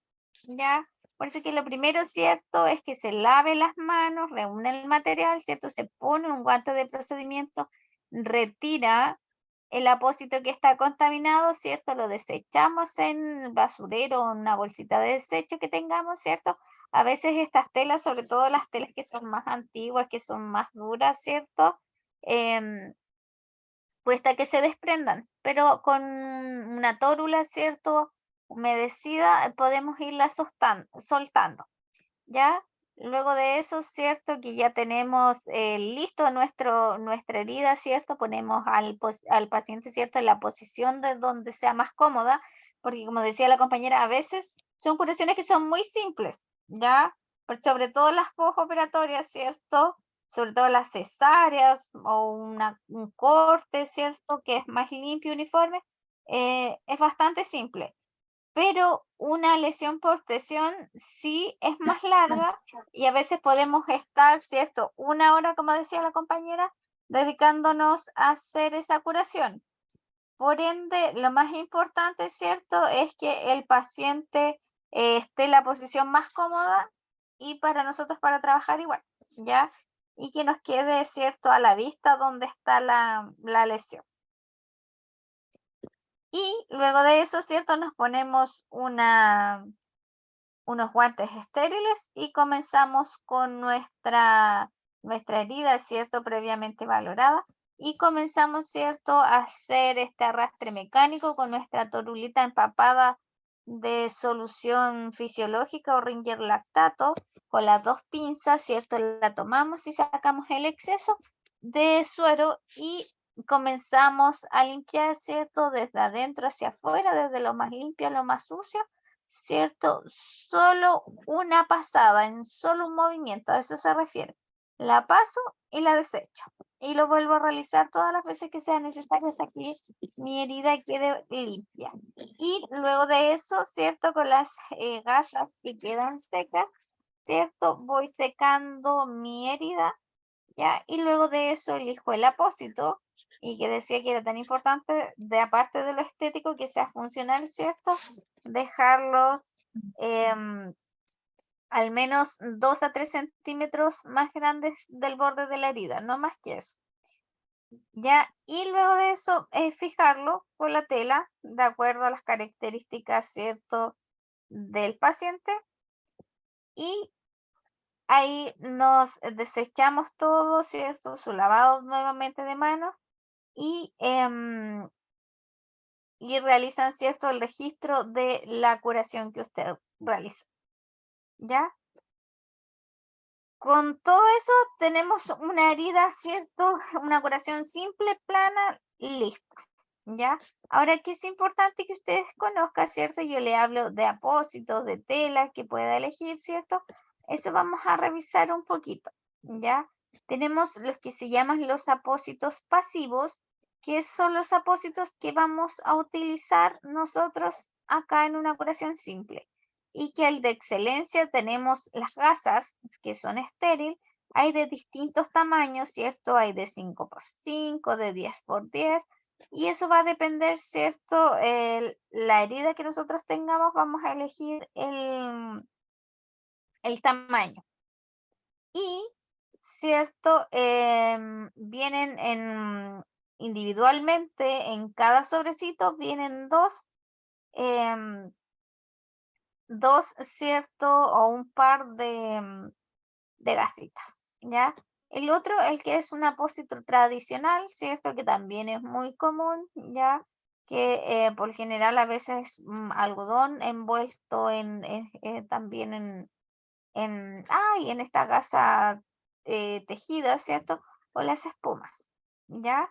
¿ya? Por eso que lo primero, ¿cierto?, es que se lave las manos, reúne el material, ¿cierto? Se pone un guante de procedimiento, retira el apósito que está contaminado, ¿cierto? Lo desechamos en el basurero o en una bolsita de desecho que tengamos, ¿cierto? A veces estas telas, sobre todo las telas que son más antiguas, que son más duras, ¿cierto? Cuesta que se desprendan, pero con una tórula, ¿cierto?, humedecida, podemos irla soltando, ¿ya? Luego de eso, ¿cierto?, que ya tenemos listo nuestra herida, ¿cierto? Ponemos al paciente, ¿cierto?, en la posición de donde sea más cómoda, porque como decía la compañera, a veces son curaciones que son muy simples, ¿ya? Pero sobre todo las postoperatorias, ¿cierto?, sobre todo las cesáreas o un corte, ¿cierto?, que es más limpio, uniforme, es bastante simple. Pero una lesión por presión sí es más larga y a veces podemos estar, ¿cierto?, 1 hora, como decía la compañera, dedicándonos a hacer esa curación. Por ende, lo más importante, ¿cierto?, es que el paciente esté en la posición más cómoda y para nosotros para trabajar igual, ¿ya? Y que nos quede, ¿cierto?, a la vista donde está la lesión. Y luego de eso, ¿cierto?, nos ponemos unos guantes estériles y comenzamos con nuestra herida, ¿cierto?, previamente valorada. Y comenzamos, ¿cierto?, a hacer este arrastre mecánico con nuestra torulita empapada de solución fisiológica o Ringer lactato. Con las 2 pinzas, ¿cierto?, la tomamos y sacamos el exceso de suero y comenzamos a limpiar, ¿cierto?, desde adentro hacia afuera, desde lo más limpio a lo más sucio, ¿cierto? Solo una pasada, en solo un movimiento, a eso se refiere. La paso y la desecho. Y lo vuelvo a realizar todas las veces que sea necesario hasta que mi herida quede limpia. Y luego de eso, ¿cierto?, con las gasas que quedan secas, ¿cierto?, voy secando mi herida, ¿ya? Y luego de eso elijo el apósito, y que decía que era tan importante, de aparte de lo estético, que sea funcional, ¿cierto? Dejarlos al menos 2 a 3 centímetros más grandes del borde de la herida, no más que eso. ¿Ya? Y luego de eso, fijarlo con la tela, de acuerdo a las características, ¿cierto?, del paciente. Y ahí nos desechamos todo, ¿cierto?, su lavado nuevamente de manos y realizan, ¿cierto?, el registro de la curación que usted realizó, ¿ya? Con todo eso tenemos una herida, ¿cierto?, una curación simple, plana, lista, ¿ya? Ahora, ¿qué es importante que ustedes conozcan, ¿cierto? Yo le hablo de apósitos, de telas que pueda elegir, ¿cierto? Eso vamos a revisar un poquito, ¿ya? Tenemos los que se llaman los apósitos pasivos qué son los apósitos que vamos a utilizar nosotros acá en una curación simple. Y que el de excelencia tenemos las gasas, que son estériles, hay de distintos tamaños, ¿cierto? Hay de 5x5, de 10x10, y eso va a depender, ¿cierto? La herida que nosotros tengamos, vamos a elegir el tamaño. Y, ¿cierto? Vienen individualmente, en cada sobrecito vienen dos, ¿cierto? O un par de gasitas, ¿ya? El otro, el que es un apósito tradicional, ¿cierto? Que también es muy común, ¿ya? Que por general a veces es algodón envuelto también en esta gasa tejida, ¿cierto? O las espumas, ¿ya?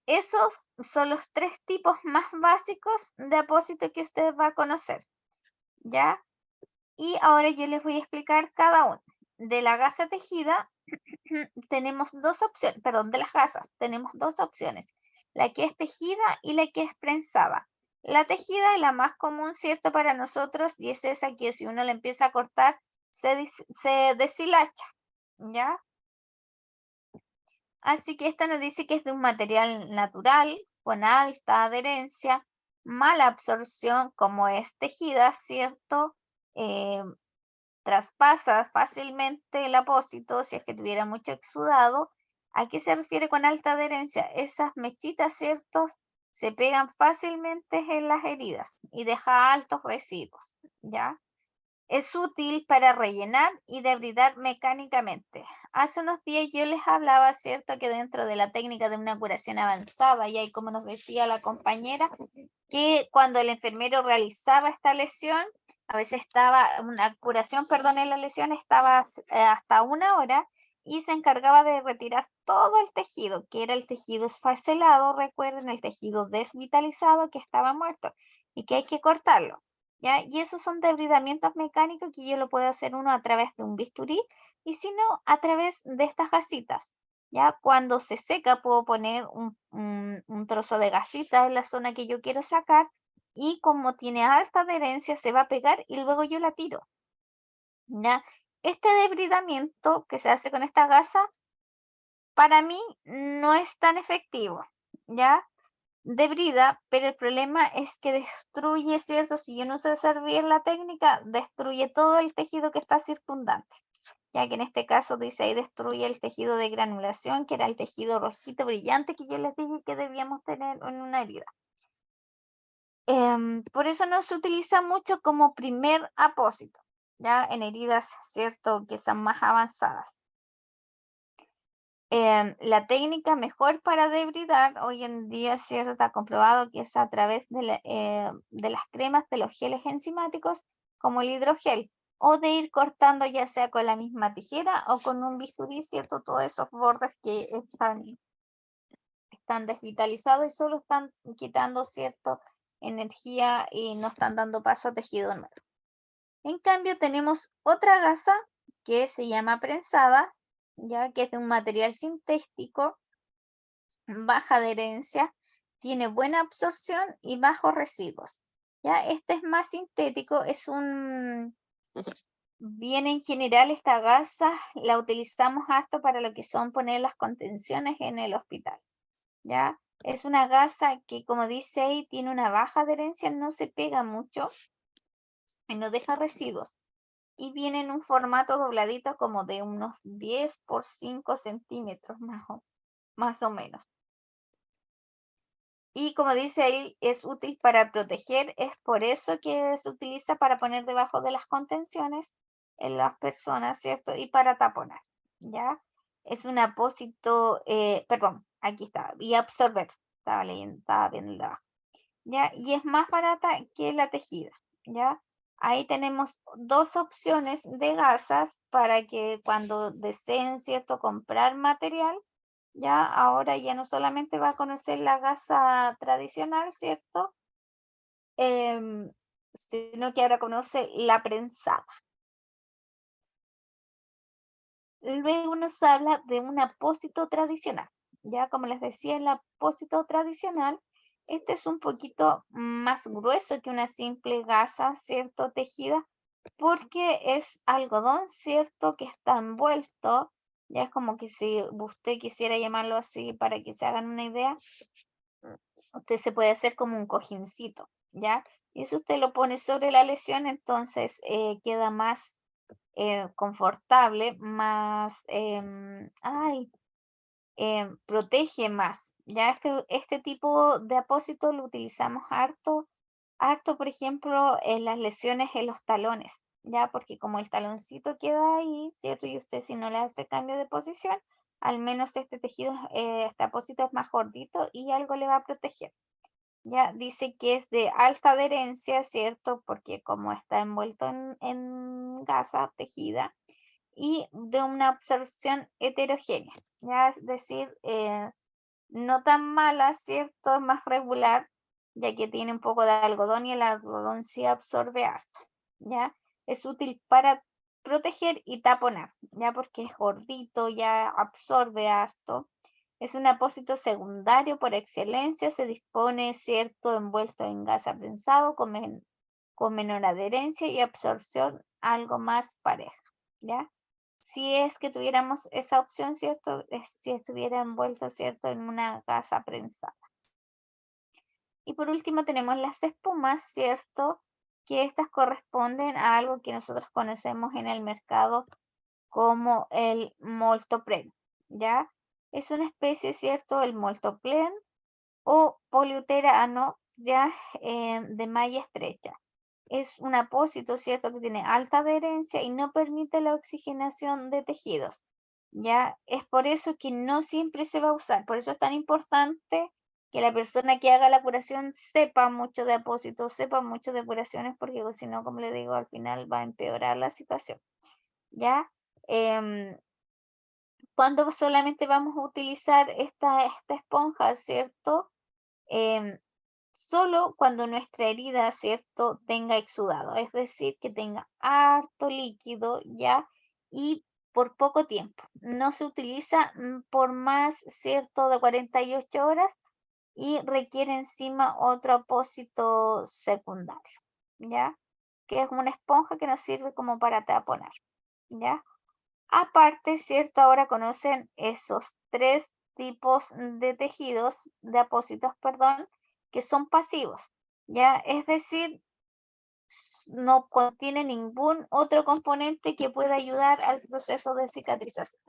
Esos son los 3 tipos más básicos de apósito que usted va a conocer, ¿ya? Y ahora yo les voy a explicar cada uno. De la gasa tejida tenemos dos opciones, perdón, de las gasas tenemos dos opciones, la que es tejida y la que es prensada. La tejida es la más común, ¿cierto? Para nosotros, y es esa que si uno la empieza a cortar, se deshilacha, ¿ya? Así que esta nos dice que es de un material natural, con alta adherencia, mala absorción, como es tejida, ¿cierto? Traspasa fácilmente el apósito si es que tuviera mucho exudado. ¿A qué se refiere con alta adherencia? Esas mechitas, ¿cierto? Se pegan fácilmente en las heridas y deja altos residuos, ¿ya? Es útil para rellenar y debridar mecánicamente. Hace unos días yo les hablaba, ¿cierto? Que dentro de la técnica de una curación avanzada, y ahí como nos decía la compañera, que cuando el enfermero realizaba esta lesión, a veces una curación, perdón, en la lesión estaba hasta 1 hora y se encargaba de retirar todo el tejido, que era el tejido esfacelado, recuerden, el tejido desvitalizado que estaba muerto y que hay que cortarlo, ¿ya? Y esos son debridamientos mecánicos que yo lo puedo hacer uno a través de un bisturí y si no, a través de estas gasitas. Ya cuando se seca puedo poner un trozo de gasita en la zona que yo quiero sacar y como tiene alta adherencia se va a pegar y luego yo la tiro. ¿Ya? Este debridamiento que se hace con esta gasa para mí no es tan efectivo, ¿ya? Debrida, pero el problema es que destruye, ¿cierto? Si yo no sé hacer bien la técnica, destruye todo el tejido que está circundante. Ya que en este caso dice ahí destruye el tejido de granulación, que era el tejido rojito brillante que yo les dije que debíamos tener en una herida. Por eso no se utiliza mucho como primer apósito, ya en heridas, ¿cierto? Que son más avanzadas. La técnica mejor para debridar hoy en día, ¿cierto? Está comprobado que es a través de las cremas de los geles enzimáticos, como el hidrogel, o de ir cortando ya sea con la misma tijera o con un bisturí, ¿cierto? Todos esos bordes que están desvitalizados y solo están quitando, ¿cierto? Energía y no están dando paso a tejido nuevo. En cambio, tenemos otra gasa que se llama prensada, ya que es de un material sintético, baja adherencia, tiene buena absorción y bajos residuos. Ya este es más sintético, bien en general esta gasa la utilizamos harto para lo que son poner las contenciones en el hospital. Ya es una gasa que, como dice ahí, tiene una baja adherencia, no se pega mucho y no deja residuos. Y viene en un formato dobladito como de unos 10 por 5 centímetros más o menos. Y como dice ahí, es útil para proteger, es por eso que se utiliza para poner debajo de las contenciones en las personas, ¿cierto? Y para taponar, ¿ya? Es un apósito, perdón, aquí está, y absorber, estaba viendo el de abajo, ¿ya? Y es más barata que la tejida, ¿ya? Ahí tenemos dos opciones de gasas para que cuando deseen, ¿cierto?, comprar material, ya ahora ya no solamente va a conocer la gasa tradicional, ¿cierto? Sino que ahora conoce la prensada. luego nos habla de un apósito tradicional. Ya como les decía, el apósito tradicional, este es un poquito más grueso que una simple gasa, ¿cierto? Tejida, porque es algodón, ¿cierto? Que está envuelto. Ya es como que si usted quisiera llamarlo así para que se hagan una idea, usted se puede hacer como un cojincito, ¿ya? Y si usted lo pone sobre la lesión, entonces queda más confortable, más, protege más. Ya este tipo de apósito lo utilizamos harto, por ejemplo, en las lesiones en los talones, ya porque como el taloncito queda ahí, ¿cierto? Y usted si no le hace cambio de posición, al menos este tejido, este apósito es más gordito y algo le va a proteger. Ya dice que es de alta adherencia, ¿cierto? Porque como está envuelto en gasa tejida y de una absorción heterogénea, ya es decir, no tan mala, ¿cierto? Es más regular, ya que tiene un poco de algodón y el algodón sí absorbe harto, ¿ya? Es útil para proteger y taponar, ¿ya? Porque es gordito, ya absorbe harto. Es un apósito secundario por excelencia, se dispone, ¿cierto? Envuelto en gasa prensado con menor adherencia y absorción algo más pareja, ¿ya? Si es que tuviéramos esa opción, ¿cierto? Si estuviera envuelto, ¿cierto? En una gasa prensada. Y por último tenemos las espumas, ¿cierto? Que estas corresponden a algo que nosotros conocemos en el mercado como el moltoplen, ¿ya? Es una especie, ¿cierto? El moltoplen o poliuterano, ¿ya? De malla estrecha. Es un apósito, ¿cierto? Que tiene alta adherencia y no permite la oxigenación de tejidos. Ya es por eso que no siempre se va a usar. Por eso es tan importante que la persona que haga la curación sepa mucho de apósitos, sepa mucho de curaciones, porque si no, como le digo, al final va a empeorar la situación. Ya, cuando solamente vamos a utilizar esta esponja, ¿cierto? Solo cuando nuestra herida, ¿cierto?, tenga exudado, es decir, que tenga harto líquido ya y por poco tiempo. No se utiliza por más, ¿cierto?, de 48 horas y requiere encima otro apósito secundario, ¿ya? Que es una esponja que nos sirve como para taponar, ¿ya? Aparte, ¿cierto? Ahora conocen esos tres tipos de tejidos, de apósitos, perdón, que son pasivos, ¿ya? Es decir, no contiene ningún otro componente que pueda ayudar al proceso de cicatrización.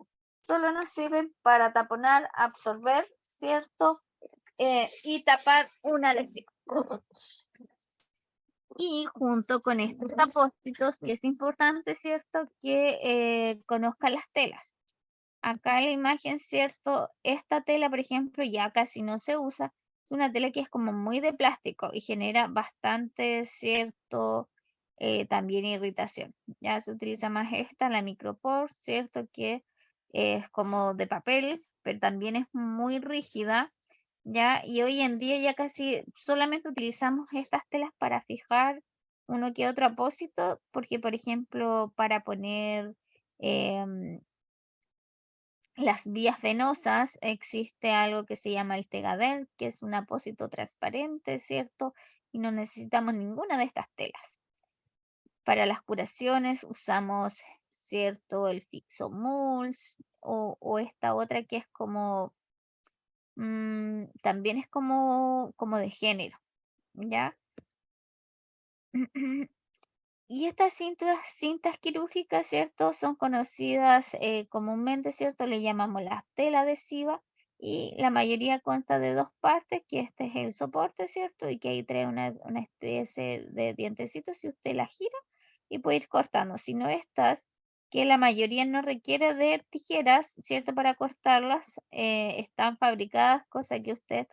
Solo nos sirven para taponar, absorber, ¿cierto? Y tapar una lesión. Y junto con estos apósitos, que es importante, ¿cierto? Que conozcan las telas. Acá en la imagen, ¿cierto? Esta tela, por ejemplo, ya casi no se usa. Es una tela que es como muy de plástico y genera bastante, ¿cierto? También irritación. Ya se utiliza más esta, la micropor, ¿cierto? Que es como de papel, pero también es muy rígida, ¿ya? Y hoy en día ya casi solamente utilizamos estas telas para fijar uno que otro apósito, porque, por ejemplo, para poner las vías venosas existe algo que se llama el Tegader, que es un apósito transparente, ¿cierto? Y no necesitamos ninguna de estas telas. Para las curaciones usamos, ¿cierto? El Fixomuls o esta otra que es como, también es como de género, ¿ya? Y estas cintas quirúrgicas, ¿cierto? Son conocidas comúnmente, ¿cierto? Le llamamos la tela adhesiva y la mayoría consta de dos partes, que este es el soporte, ¿cierto? Y que ahí trae una especie de dientecitos y usted la gira y puede ir cortando. Sino estas, que la mayoría no requiere de tijeras, ¿cierto? Para cortarlas, están fabricadas, cosa que usted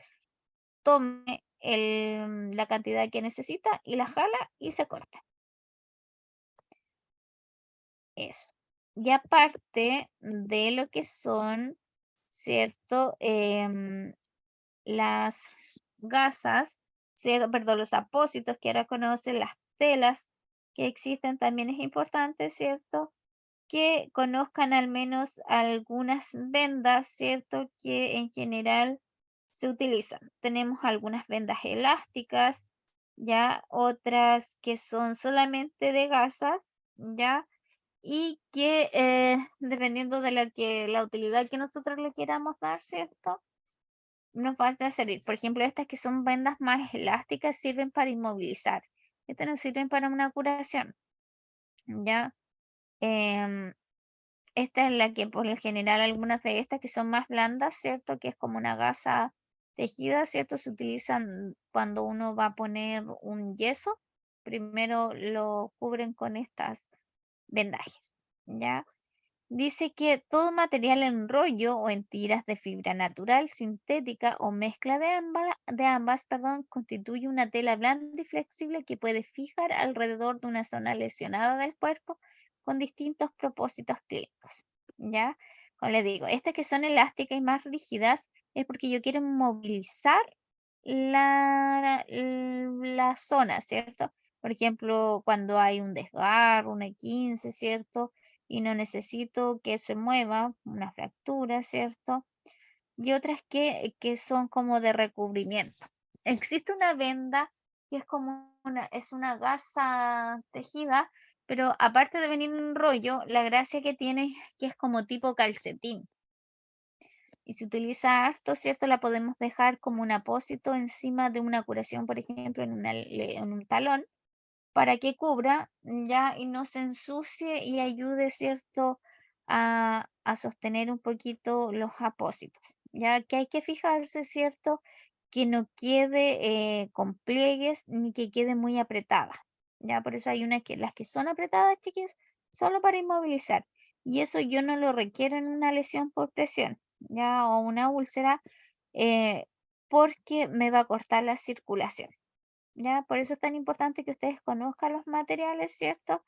tome la cantidad que necesita y la jala y se corta. Eso. Y aparte de lo que son, ¿cierto? Las gasas, perdón, los apósitos que ahora conocen, las telas que existen también es importante, ¿cierto? que conozcan al menos algunas vendas, ¿cierto? Que en general se utilizan. Tenemos algunas vendas elásticas, ya otras que son solamente de gasa, ya, y que dependiendo de la utilidad que nosotros le queramos dar, ¿cierto? Nos van a servir. Por ejemplo, estas que son vendas más elásticas sirven para inmovilizar. Estas no sirven para una curación, ¿ya? Esta es la que por lo general algunas de estas que son más blandas, ¿cierto? Que es como una gasa tejida, ¿cierto? Se utilizan cuando uno va a poner un yeso. Primero lo cubren con estas vendajes, ¿ya? Dice que todo material en rollo o en tiras de fibra natural, sintética o mezcla de ambas, perdón, constituye una tela blanda y flexible que puede fijar alrededor de una zona lesionada del cuerpo con distintos propósitos clínicos. ¿Ya? Como les digo, estas que son elásticas y más rígidas es porque yo quiero movilizar la zona, ¿cierto? Por ejemplo, cuando hay un desgarro, una 15, ¿cierto? Y no necesito que se mueva, una fractura, ¿cierto? Y otras que son como de recubrimiento. Existe una venda que es como es una gasa tejida, pero aparte de venir en rollo, la gracia que tiene es que es como tipo calcetín. Y si utiliza harto, ¿cierto? La podemos dejar como un apósito encima de una curación, por ejemplo, en un talón, para que cubra ya y no se ensucie y ayude, ¿cierto? A sostener un poquito los apósitos. Ya que hay que fijarse, ¿cierto? Que no quede con pliegues ni que quede muy apretada. Ya por eso hay las que son apretadas, chiquis, solo para inmovilizar. Y eso yo no lo requiero en una lesión por presión, ya, o una úlcera, eh, porque me va a cortar la circulación. ¿Ya? Por eso es tan importante que ustedes conozcan los materiales, ¿cierto?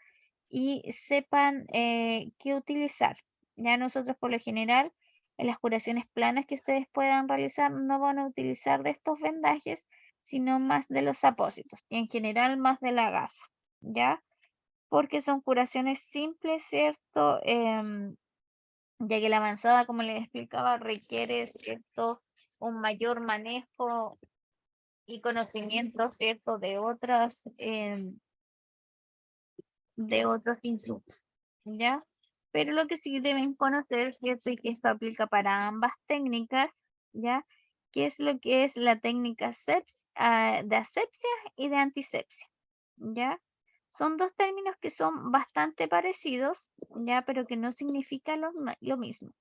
Y sepan qué utilizar. Ya nosotros por lo general, en las curaciones planas que ustedes puedan realizar, no van a utilizar de estos vendajes, sino más de los apósitos y en general más de la gasa, ¿ya? Porque son curaciones simples, ¿cierto? Ya que la avanzada, como les explicaba, requiere, ¿cierto? Un mayor manejo y conocimiento, ¿cierto? De otros insumos, ¿ya? Pero lo que sí deben conocer, ¿cierto? Y que esto aplica para ambas técnicas, ¿ya? ¿Qué es lo que es la técnica de asepsia y de antisepsia? ¿Ya? Son dos términos que son bastante parecidos, ¿ya? Pero que no significan lo mismo.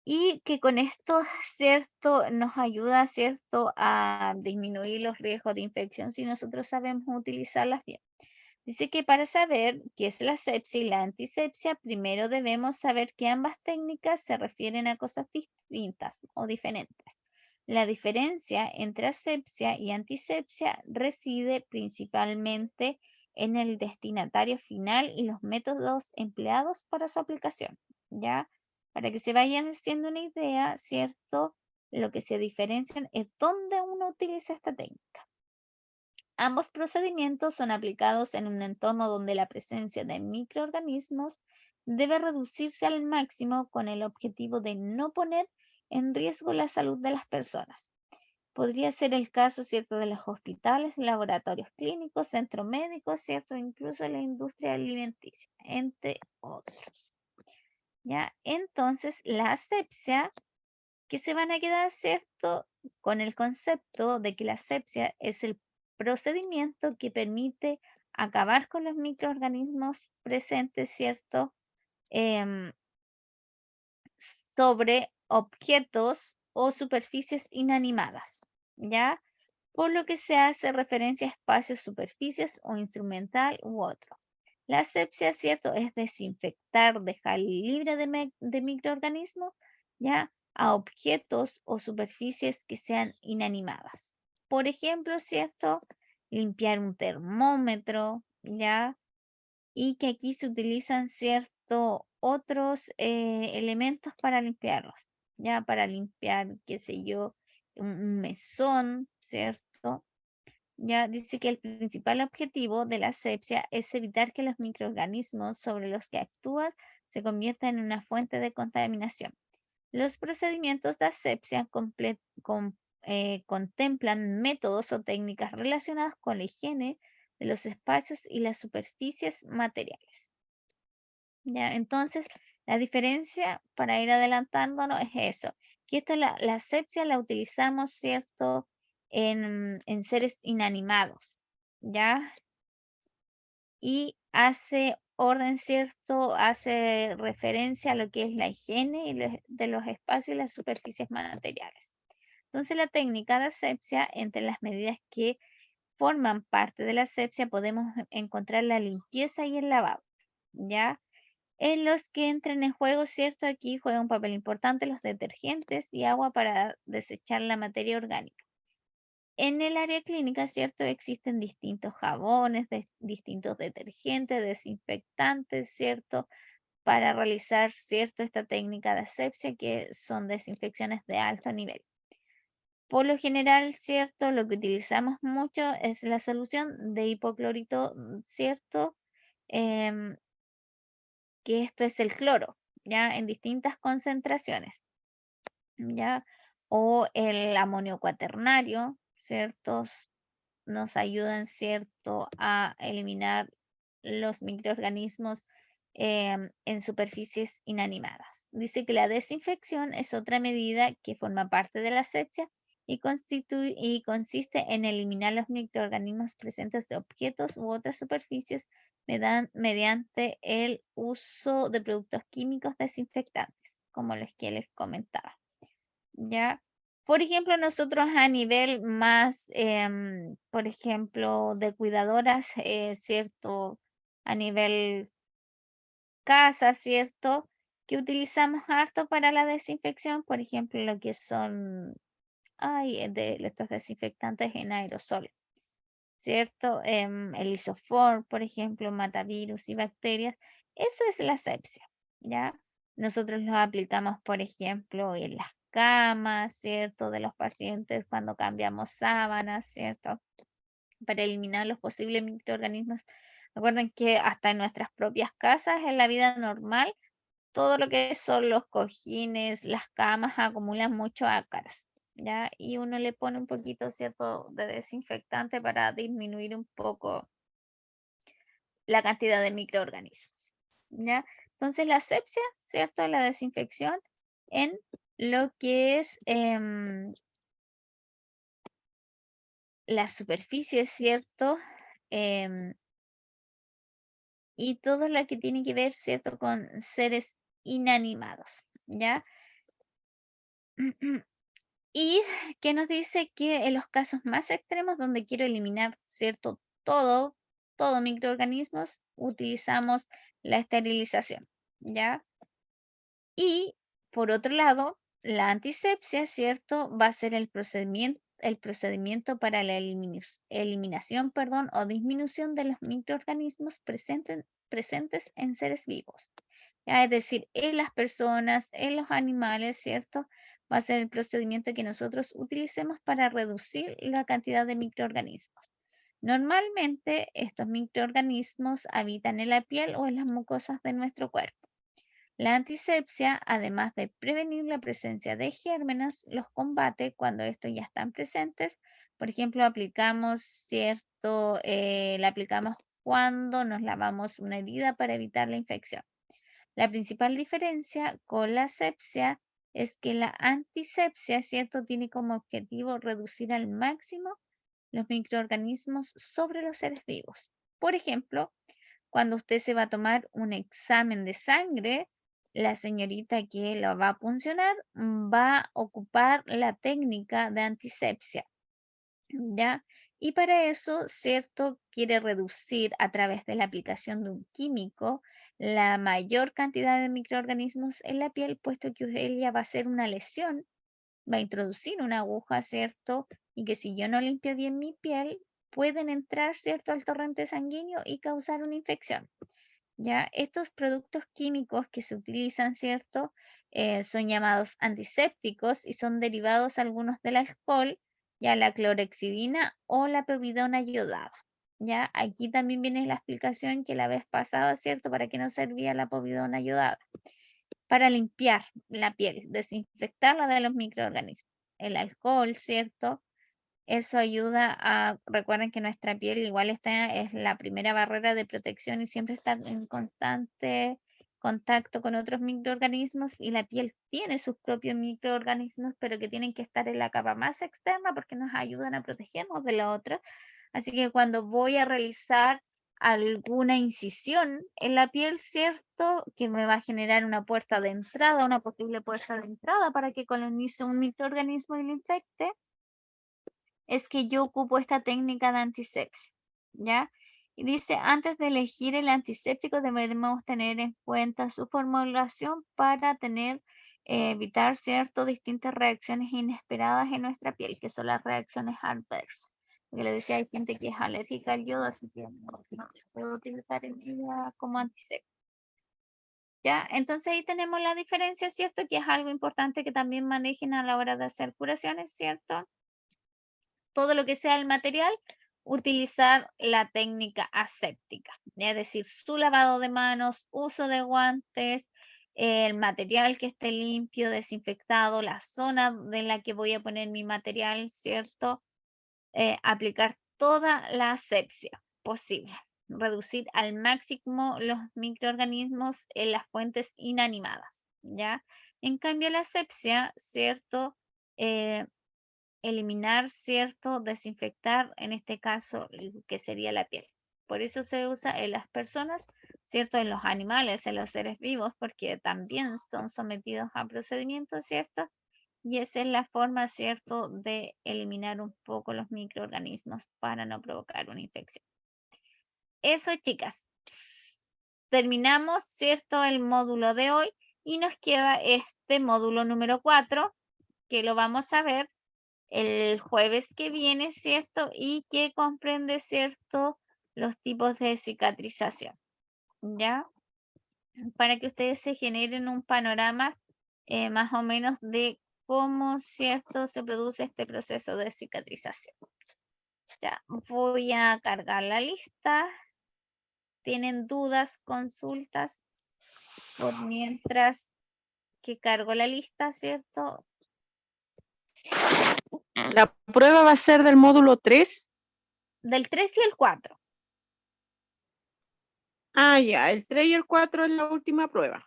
Y que con esto, ¿cierto? Nos ayuda, ¿cierto? A disminuir los riesgos de infección si nosotros sabemos utilizarlas bien. Dice que para saber qué es la asepsia y la antisepsia, primero debemos saber que ambas técnicas se refieren a cosas distintas o diferentes. La diferencia entre asepsia y antisepsia reside principalmente en el destinatario final y los métodos empleados para su aplicación, ¿ya? Para que se vayan haciendo una idea, ¿cierto? Lo que se diferencian es dónde uno utiliza esta técnica. Ambos procedimientos son aplicados en un entorno donde la presencia de microorganismos debe reducirse al máximo con el objetivo de no poner en riesgo la salud de las personas. Podría ser el caso, ¿cierto?, de los hospitales, laboratorios clínicos, centros médicos, ¿cierto?, incluso la industria alimenticia, entre otros. ¿Ya? Entonces, la asepsia, que se van a quedar, ¿cierto?, con el concepto de que la asepsia es el procedimiento que permite acabar con los microorganismos presentes, ¿cierto?, em, sobre objetos o superficies inanimadas, ¿ya? Por lo que se hace referencia a espacios, superficies o instrumental u otro. La asepsia, ¿cierto?, es desinfectar, dejar libre de microorganismos, ¿ya?, a objetos o superficies que sean inanimadas. Por ejemplo, ¿cierto?, limpiar un termómetro, ¿ya? Y que aquí se utilizan, ¿cierto?, otros elementos para limpiarlos, ¿ya? Para limpiar, qué sé yo, un mesón, ¿cierto? Ya dice que el principal objetivo de la asepsia es evitar que los microorganismos sobre los que actúas se conviertan en una fuente de contaminación. Los procedimientos de asepsia contemplan métodos o técnicas relacionados con la higiene de los espacios y las superficies materiales. Ya, entonces, la diferencia para ir adelantándonos es eso, que esto la asepsia la utilizamos, ¿cierto?, en seres inanimados, ¿ya? Y hace orden, ¿cierto? Hace referencia a lo que es la higiene de los espacios y las superficies materiales. Entonces, la técnica de asepsia, entre las medidas que forman parte de la asepsia, podemos encontrar la limpieza y el lavado, ¿ya? En los que entren en juego, ¿cierto? Aquí juega un papel importante los detergentes y agua para desechar la materia orgánica. En el área clínica, ¿cierto? Existen distintos jabones, distintos detergentes, desinfectantes, ¿cierto? Para realizar, ¿cierto? Esta técnica de asepsia, que son desinfecciones de alto nivel. Por lo general, ¿cierto? Lo que utilizamos mucho es la solución de hipoclorito, ¿cierto? Que esto es el cloro, ¿ya? En distintas concentraciones, ¿ya? O el amonio cuaternario, ¿cierto? Nos ayudan, ¿cierto?, a eliminar los microorganismos en superficies inanimadas. Dice que la desinfección es otra medida que forma parte de la asepsia y consiste en eliminar los microorganismos presentes de objetos u otras superficies mediante el uso de productos químicos desinfectantes, como los que les comentaba. ¿Ya? Por ejemplo, nosotros a nivel más, por ejemplo, de cuidadoras, ¿cierto? A nivel casa, ¿cierto? Que utilizamos harto para la desinfección, por ejemplo, lo que son de estos desinfectantes en aerosol, ¿cierto? El isofor, por ejemplo, mata virus y bacterias. Eso es la asepsia, ¿ya? Nosotros lo aplicamos, por ejemplo, en las camas, ¿cierto? De los pacientes cuando cambiamos sábanas, ¿cierto? Para eliminar los posibles microorganismos. Recuerden que hasta en nuestras propias casas, en la vida normal, todo lo que son los cojines, las camas, acumulan mucho ácaros, ¿ya? Y uno le pone un poquito, ¿cierto?, de desinfectante para disminuir un poco la cantidad de microorganismos, ¿ya? Entonces, la asepsia, ¿cierto?, la desinfección en lo que es la superficie, ¿cierto? Y todo lo que tiene que ver, ¿cierto?, con seres inanimados, ¿ya? Y que nos dice que en los casos más extremos donde quiero eliminar, ¿cierto?, todo microorganismos, utilizamos la esterilización, ¿ya? Y por otro lado, la antisepsia, ¿cierto?, va a ser el procedimiento para la eliminación, perdón, o disminución de los microorganismos presentes en seres vivos. ¿Ya? Es decir, en las personas, en los animales, ¿cierto? Va a ser el procedimiento que nosotros utilicemos para reducir la cantidad de microorganismos. Normalmente, estos microorganismos habitan en la piel o en las mucosas de nuestro cuerpo. La antisepsia, además de prevenir la presencia de gérmenes, los combate cuando estos ya están presentes. Por ejemplo, aplicamos, ¿cierto? La aplicamos cuando nos lavamos una herida para evitar la infección. La principal diferencia con la asepsia es que la antisepsia, ¿cierto?, tiene como objetivo reducir al máximo los microorganismos sobre los seres vivos. Por ejemplo, cuando usted se va a tomar un examen de sangre, la señorita que lo va a puncionar va a ocupar la técnica de antisepsia, ¿ya? Y para eso, ¿cierto?, quiere reducir a través de la aplicación de un químico la mayor cantidad de microorganismos en la piel, puesto que ella va a hacer una lesión, va a introducir una aguja, ¿cierto? Y que si yo no limpio bien mi piel, pueden entrar, ¿cierto?, al torrente sanguíneo y causar una infección. ¿Ya? Estos productos químicos que se utilizan, ¿cierto? Son llamados antisépticos y son derivados algunos del alcohol, ya la clorexidina o la povidona yodada. Ya aquí también viene la explicación que la vez pasada, ¿cierto? ¿Para qué nos servía la povidona yodada? Para limpiar la piel, desinfectarla de los microorganismos. El alcohol, ¿cierto? Eso ayuda a, recuerden que nuestra piel igual es la primera barrera de protección y siempre está en constante contacto con otros microorganismos, y la piel tiene sus propios microorganismos, pero que tienen que estar en la capa más externa porque nos ayudan a protegernos de la otra. Así que cuando voy a realizar alguna incisión en la piel, ¿cierto? Que me va a generar una puerta de entrada, una posible puerta de entrada para que colonice un microorganismo y lo infecte, es que yo ocupo esta técnica de antisepsia, ¿ya? Y dice, antes de elegir el antiséptico debemos tener en cuenta su formulación para evitar, ¿cierto?, distintas reacciones inesperadas en nuestra piel, que son las reacciones adversas. Porque le decía, hay gente que es alérgica al yodo, así que no se puede utilizar en ella como antiséptico. ¿Ya? Entonces ahí tenemos la diferencia, ¿cierto? Que es algo importante que también manejen a la hora de hacer curaciones, ¿cierto? Todo lo que sea el material, utilizar la técnica aséptica, es decir, su lavado de manos, uso de guantes, el material que esté limpio, desinfectado, la zona de la que voy a poner mi material, ¿cierto? Aplicar toda la asepsia posible, reducir al máximo los microorganismos en las fuentes inanimadas, ¿ya? En cambio, la asepsia, ¿cierto? Eliminar, ¿cierto? Desinfectar, en este caso, que sería la piel. Por eso se usa en las personas, ¿cierto? En los animales, en los seres vivos, porque también son sometidos a procedimientos, ¿cierto? Y esa es la forma, ¿cierto?, de eliminar un poco los microorganismos para no provocar una infección. Eso, chicas. Terminamos, ¿cierto?, el módulo de hoy y nos queda este módulo número 4, que lo vamos a ver el jueves que viene, ¿cierto? Y que comprende, ¿cierto?, los tipos de cicatrización, ¿ya? Para que ustedes se generen un panorama más o menos de cómo, ¿cierto?, se produce este proceso de cicatrización. Ya, voy a cargar la lista. ¿Tienen dudas, consultas? Por mientras que cargo la lista, ¿cierto? La prueba va a ser del módulo 3. Del 3 y el 4. Ah, ya, el 3 y el 4 es la última prueba.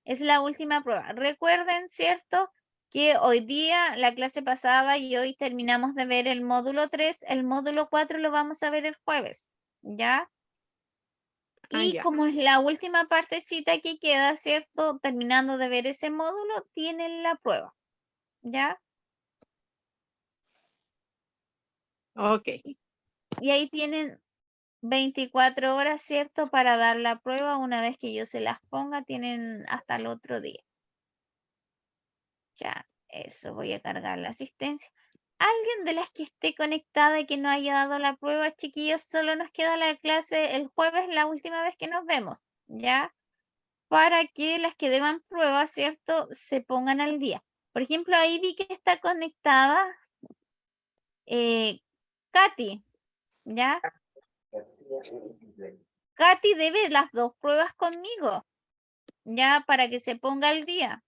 Es la última prueba. Recuerden, ¿cierto?, que hoy día, la clase pasada y hoy terminamos de ver el módulo 3. El módulo 4 lo vamos a ver el jueves, ¿ya? Y ya. como es la última partecita que queda, ¿cierto?, terminando de ver ese módulo, tienen la prueba, ¿ya? Ok. Y ahí tienen 24 horas, ¿cierto?, para dar la prueba. Una vez que yo se las ponga, tienen hasta el otro día. Ya, eso, voy a cargar la asistencia. ¿Alguien de las que esté conectada y que no haya dado la prueba, chiquillos? Solo nos queda la clase el jueves, la última vez que nos vemos, ¿ya? Para que las que deban prueba, ¿cierto?, se pongan al día. Por ejemplo, ahí vi que está conectada Katy, ¿ya? Katy debe las 2 pruebas conmigo, ¿ya? Para que se ponga al día.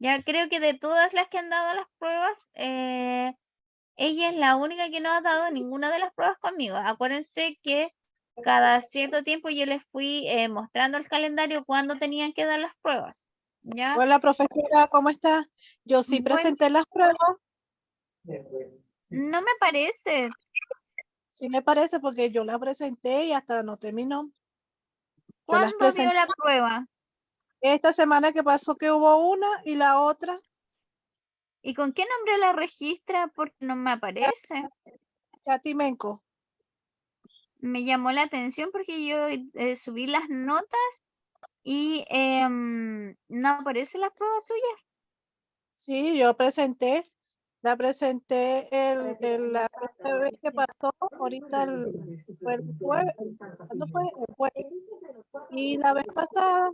Ya creo que de todas las que han dado las pruebas, ella es la única que no ha dado ninguna de las pruebas conmigo. Acuérdense que cada cierto tiempo yo les fui mostrando el calendario cuando tenían que dar las pruebas, ¿ya? Hola, profesora, ¿cómo está? Yo sí Bueno. presenté las pruebas. No me parece. Sí me parece porque yo las presenté y hasta no terminó. Yo las ¿Cuándo dio presenté la prueba? esta semana que pasó que hubo una y la otra. ¿Y con qué nombre la registra? Porque no me aparece. Katy Menco. Me llamó la atención porque yo subí las notas y no aparecen las pruebas suyas. Sí, yo presenté, la presenté la vez que pasó, ahorita fue el jueves, ¿cuándo fue? El jueves. Y la vez pasada,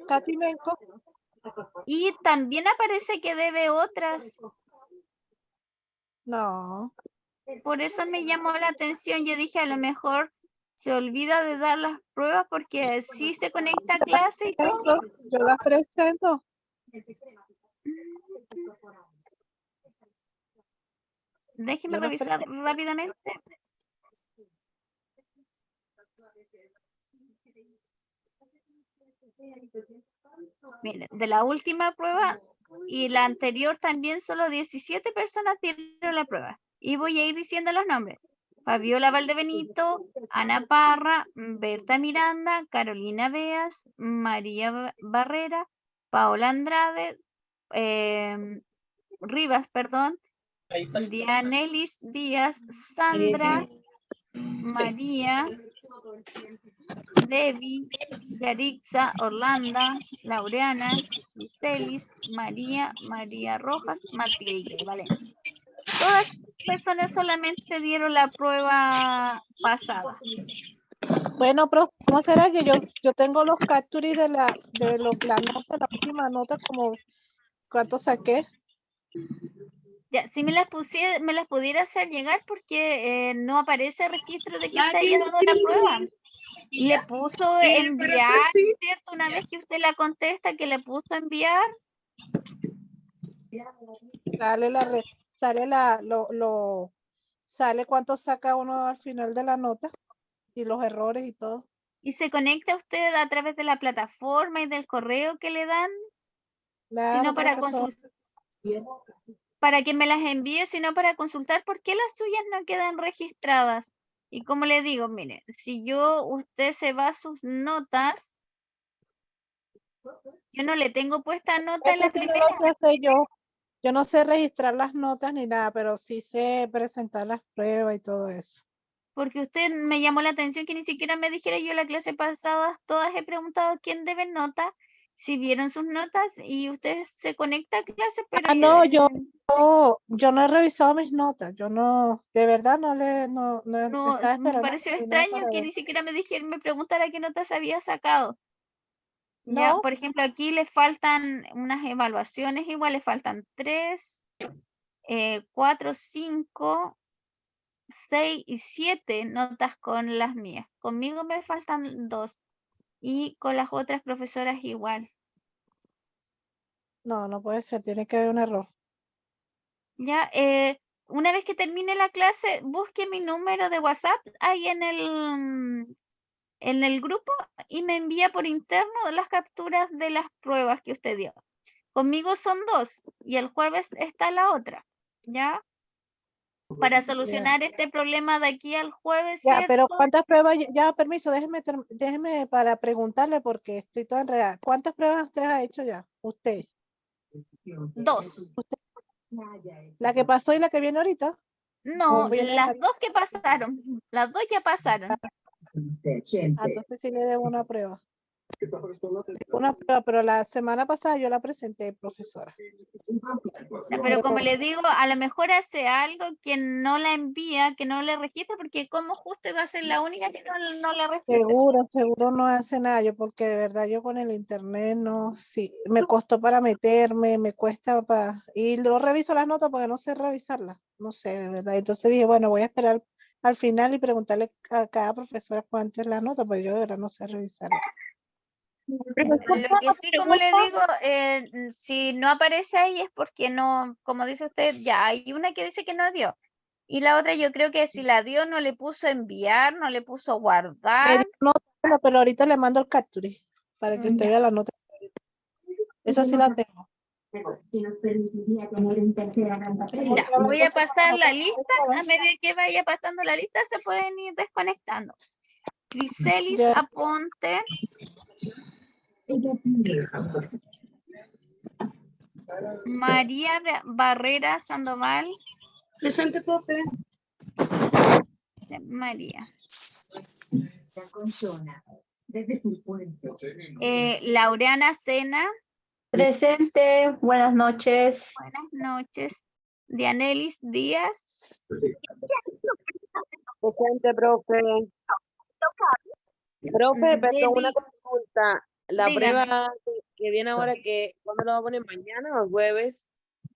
Katy Menco. Y también aparece que debe otras. No. Por eso me llamó la atención. Yo dije, a lo mejor se olvida de dar las pruebas porque sí se conecta a clase y todo. Yo las presento. Déjeme Yo las revisar rápidamente. Mire, de la última prueba y la anterior también solo 17 personas dieron la prueba. Y voy a ir diciendo los nombres. Fabiola Valdebenito, Ana Parra, Berta Miranda, Carolina Beas, María Barrera, Paola Andrade, Rivas, perdón, Dianelis Díaz, Sandra, María, Debbie, Yarixa, Orlando, Laureana, Giselis, María, María Rojas, Matilde, Valencia. Todas las personas solamente dieron la prueba pasada. Bueno, profe, ¿cómo será que yo tengo los capturis de la nota, la última nota, como cuánto saqué? Ya, si me las pudiera hacer llegar porque no aparece registro de que se haya dado la prueba. Le puso enviar, ¿cierto? Una vez que usted la contesta que le puso enviar. Sale cuánto saca uno al final de la nota y los errores y todo. ¿Y se conecta usted a través de la plataforma y del correo que le dan? Claro, Sino para profesor. consultar. Para que me las envíe, sino para consultar por qué las suyas no quedan registradas. Y como le digo, mire, si usted se va a sus notas, yo no le tengo puesta nota en la Eso sí no primera. lo sé hacer yo. Yo no sé registrar las notas ni nada, pero sí sé presentar las pruebas y todo eso. Porque usted me llamó la atención que ni siquiera me dijera. Yo la clase pasada todas he preguntado quién debe nota, si vieron sus notas y usted se conecta a clase, pero No, yo no he revisado mis notas. Yo no, de verdad no estaba me esperando pareció terminar extraño para que ver. ni siquiera me preguntara qué notas había sacado. Ya, No, por ejemplo, aquí le faltan unas evaluaciones, igual le faltan 3, 4, 5, 6 y 7 notas con las mías. Conmigo me faltan 2 y con las otras profesoras igual. no puede ser, tiene que haber un error. Ya, una vez que termine la clase, busque mi número de WhatsApp ahí en el grupo y me envía por interno las capturas de las pruebas que usted dio. Conmigo son 2 y el jueves está la otra, ¿ya? Para solucionar este problema de aquí al jueves, Ya, ¿cierto? pero ¿cuántas pruebas? Ya, permiso, déjeme para preguntarle porque estoy toda enredada. ¿Cuántas pruebas usted ha hecho ya? Usted. 2. ¿La que pasó y la que viene ahorita? No, viene las 2 que pasaron. Las 2 ya pasaron. Entonces sí le debo una prueba. Una prueba, pero la semana pasada yo la presenté, profesora. Pero como le digo, a lo mejor hace algo que no la envía, que no le registra, porque como justo iba a ser la única que no la registra. Seguro no hace nada, porque de verdad yo con el internet sí, me costó para meterme, me cuesta y luego reviso las notas porque no sé revisarlas, no sé, de verdad. Entonces dije, bueno, voy a esperar al final y preguntarle a cada profesora cuánto es la nota, porque yo de verdad no sé revisarla. Lo que sí, como le digo, si no aparece ahí es porque no, como dice usted, ya hay una que dice que no dio. Y la otra yo creo que si la dio no le puso enviar, no le puso guardar. Pero ahorita le mando el capture para que usted vea la nota. Esa sí la tengo. Ya, voy a pasar la lista, a medida que vaya pasando la lista se pueden ir desconectando. Griselis Aponte. María Barrera Sandoval. Presente, profe. María. Laureana Sena. Presente, buenas noches. Buenas noches. Dianelis Díaz. Presente, profe. Profe, pero una consulta. La Dígame. prueba que viene ahora, ¿cuándo lo va a poner? ¿Mañana o jueves?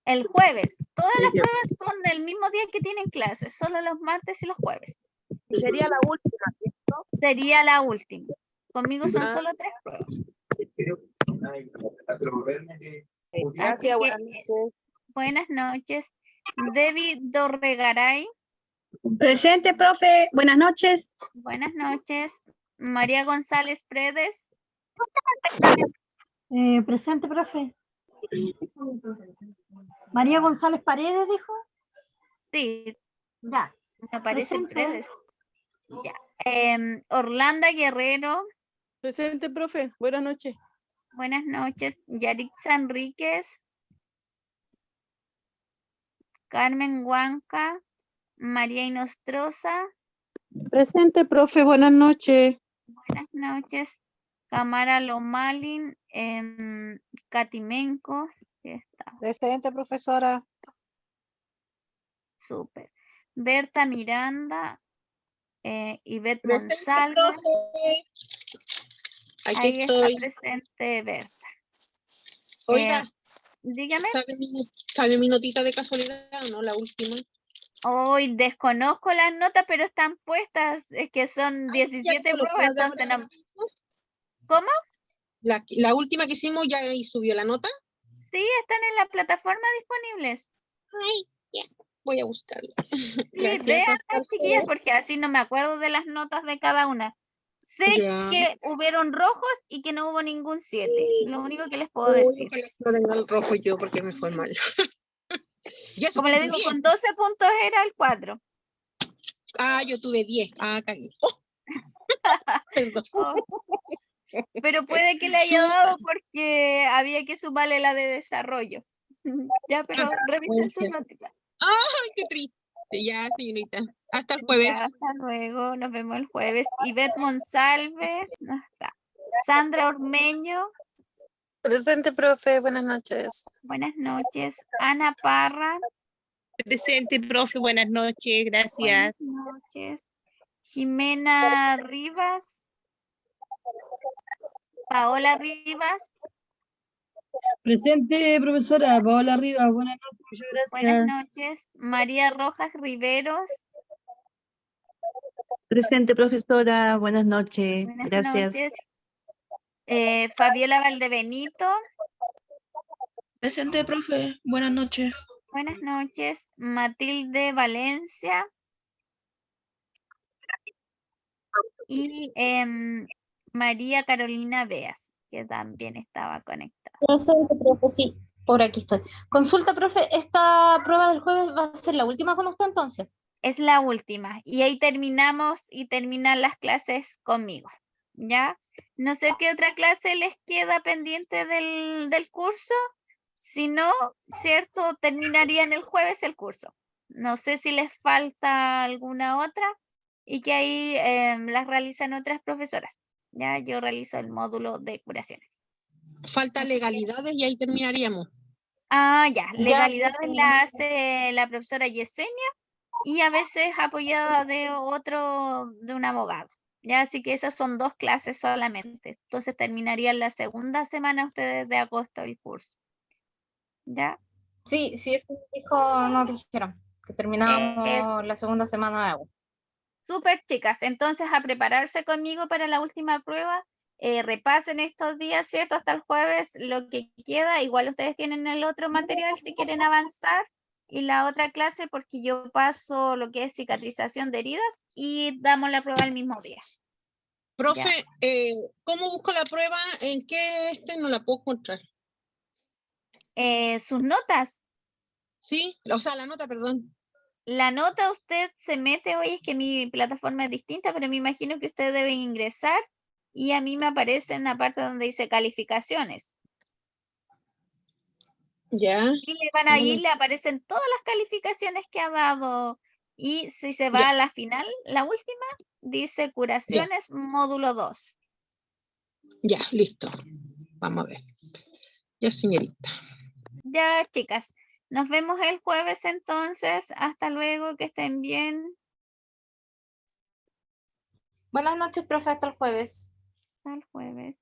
El jueves. Todas las pruebas son del mismo día que tienen clases, solo los martes y los jueves. Y sería la última, ¿cierto? Sería la última. Conmigo son Ah. solo 3 pruebas. Así Gracias, que buenas eso. noches. Buenas noches. David Dorregaray. Presente, profe. Buenas noches. Buenas noches. María González Predes. Presente, profe. María González Paredes, dijo. Sí, Ya. me aparece Presente. Predes. Ya. Orlando Guerrero. Presente, profe. Buenas noches. Buenas noches. Yaritza Enríquez. Carmen Huanca. María Inostroza. Presente, profe. Buenas noches. Buenas noches. Camara Lomalin. Catimenco. Sí está. Presente, profesora. Súper. Berta Miranda. Ivette Presente, Monsalve. profe. Aquí Ahí estoy. está presente Berta. Oiga, Dígame. ¿sabe mi notita de casualidad o no? La última. Hoy desconozco las notas, pero están puestas. Es que son Ay, ya 17 coloqué pruebas, la de entonces ahora. no. ¿Cómo? La última que hicimos ya ahí subió la nota. Sí, están en la plataforma disponibles. Ay, ya. Voy a buscarla. Sí, Gracias. vean Hasta las chiquillas, luego. porque así no me acuerdo de las notas de cada una. Sé Ya. que hubieron rojos y que no hubo ningún 7. Lo único que les puedo Uy, decir. ojalá que no tenga el rojo yo porque me fue mal. Y eso Como que le tuve digo, 10. con 12 puntos era el 4. Ah, yo tuve 10. Ah, cagué. ¡Oh! Perdón. Pero puede que le haya dado porque había que sumarle la de desarrollo. Ya, pero revisen sus ser. notas. Ay, qué triste. Ya, señorita. Hasta el jueves. Ya, hasta luego, nos vemos el jueves. Ivette Monsalve, no está. Sandra Ormeño, Presente, profe. Buenas noches. buenas noches. Ana Parra, Presente, profe. Buenas noches. buenas Gracias. noches. Jimena Rivas, Paola Rivas, Presente, profesora Paola Rivas, buenas noches, muchas buenas gracias. noches. María Rojas Riveros, Presente, profesora. Buenas noches. buenas Gracias. noches. Fabiola Valdebenito, Presente, profe. Buenas noches. buenas noches. Matilde Valencia y María Carolina Beas, que también estaba conectada. Presente, profe, sí, por aquí estoy. Consulta, profe, ¿esta prueba del jueves va a ser la última con usted entonces? Es la última y ahí terminamos y terminan las clases conmigo, ¿ya? No sé qué otra clase les queda pendiente del curso, si no, ¿cierto? Terminarían el jueves el curso. No sé si les falta alguna otra y que ahí las realizan otras profesoras, ¿ya? Yo realizo el módulo de curaciones. Falta legalidades y ahí terminaríamos. Ah, ya, Ya. legalidades la hace la profesora Yesenia y a veces apoyada de un abogado. Ya, así que esas son 2 clases solamente. Entonces terminarían la segunda semana ustedes de agosto el curso. ¿Ya? Sí, sí, eso nos dijeron, que terminábamos la segunda semana de agosto. Súper, chicas. Entonces a prepararse conmigo para la última prueba. Repasen estos días, ¿cierto? Hasta el jueves lo que queda. Igual ustedes tienen el otro material si quieren avanzar. Y la otra clase porque yo paso lo que es cicatrización de heridas y damos la prueba el mismo día. Profe, ¿cómo busco la prueba? ¿En qué no la puedo encontrar? Sus notas. Sí, o sea, la nota, perdón. La nota usted se mete hoy, es que mi plataforma es distinta, pero me imagino que usted debe ingresar y a mí me aparece en una parte donde dice calificaciones. Ya. Y le van a ir, le aparecen todas las calificaciones que ha dado. Y si se va Ya. a la final, la última, dice curaciones módulo 2. Ya, listo. Vamos a ver. Ya, señorita. Ya, chicas, nos vemos el jueves entonces. Hasta luego, que estén bien. Buenas noches, profe, hasta el jueves. Hasta el jueves.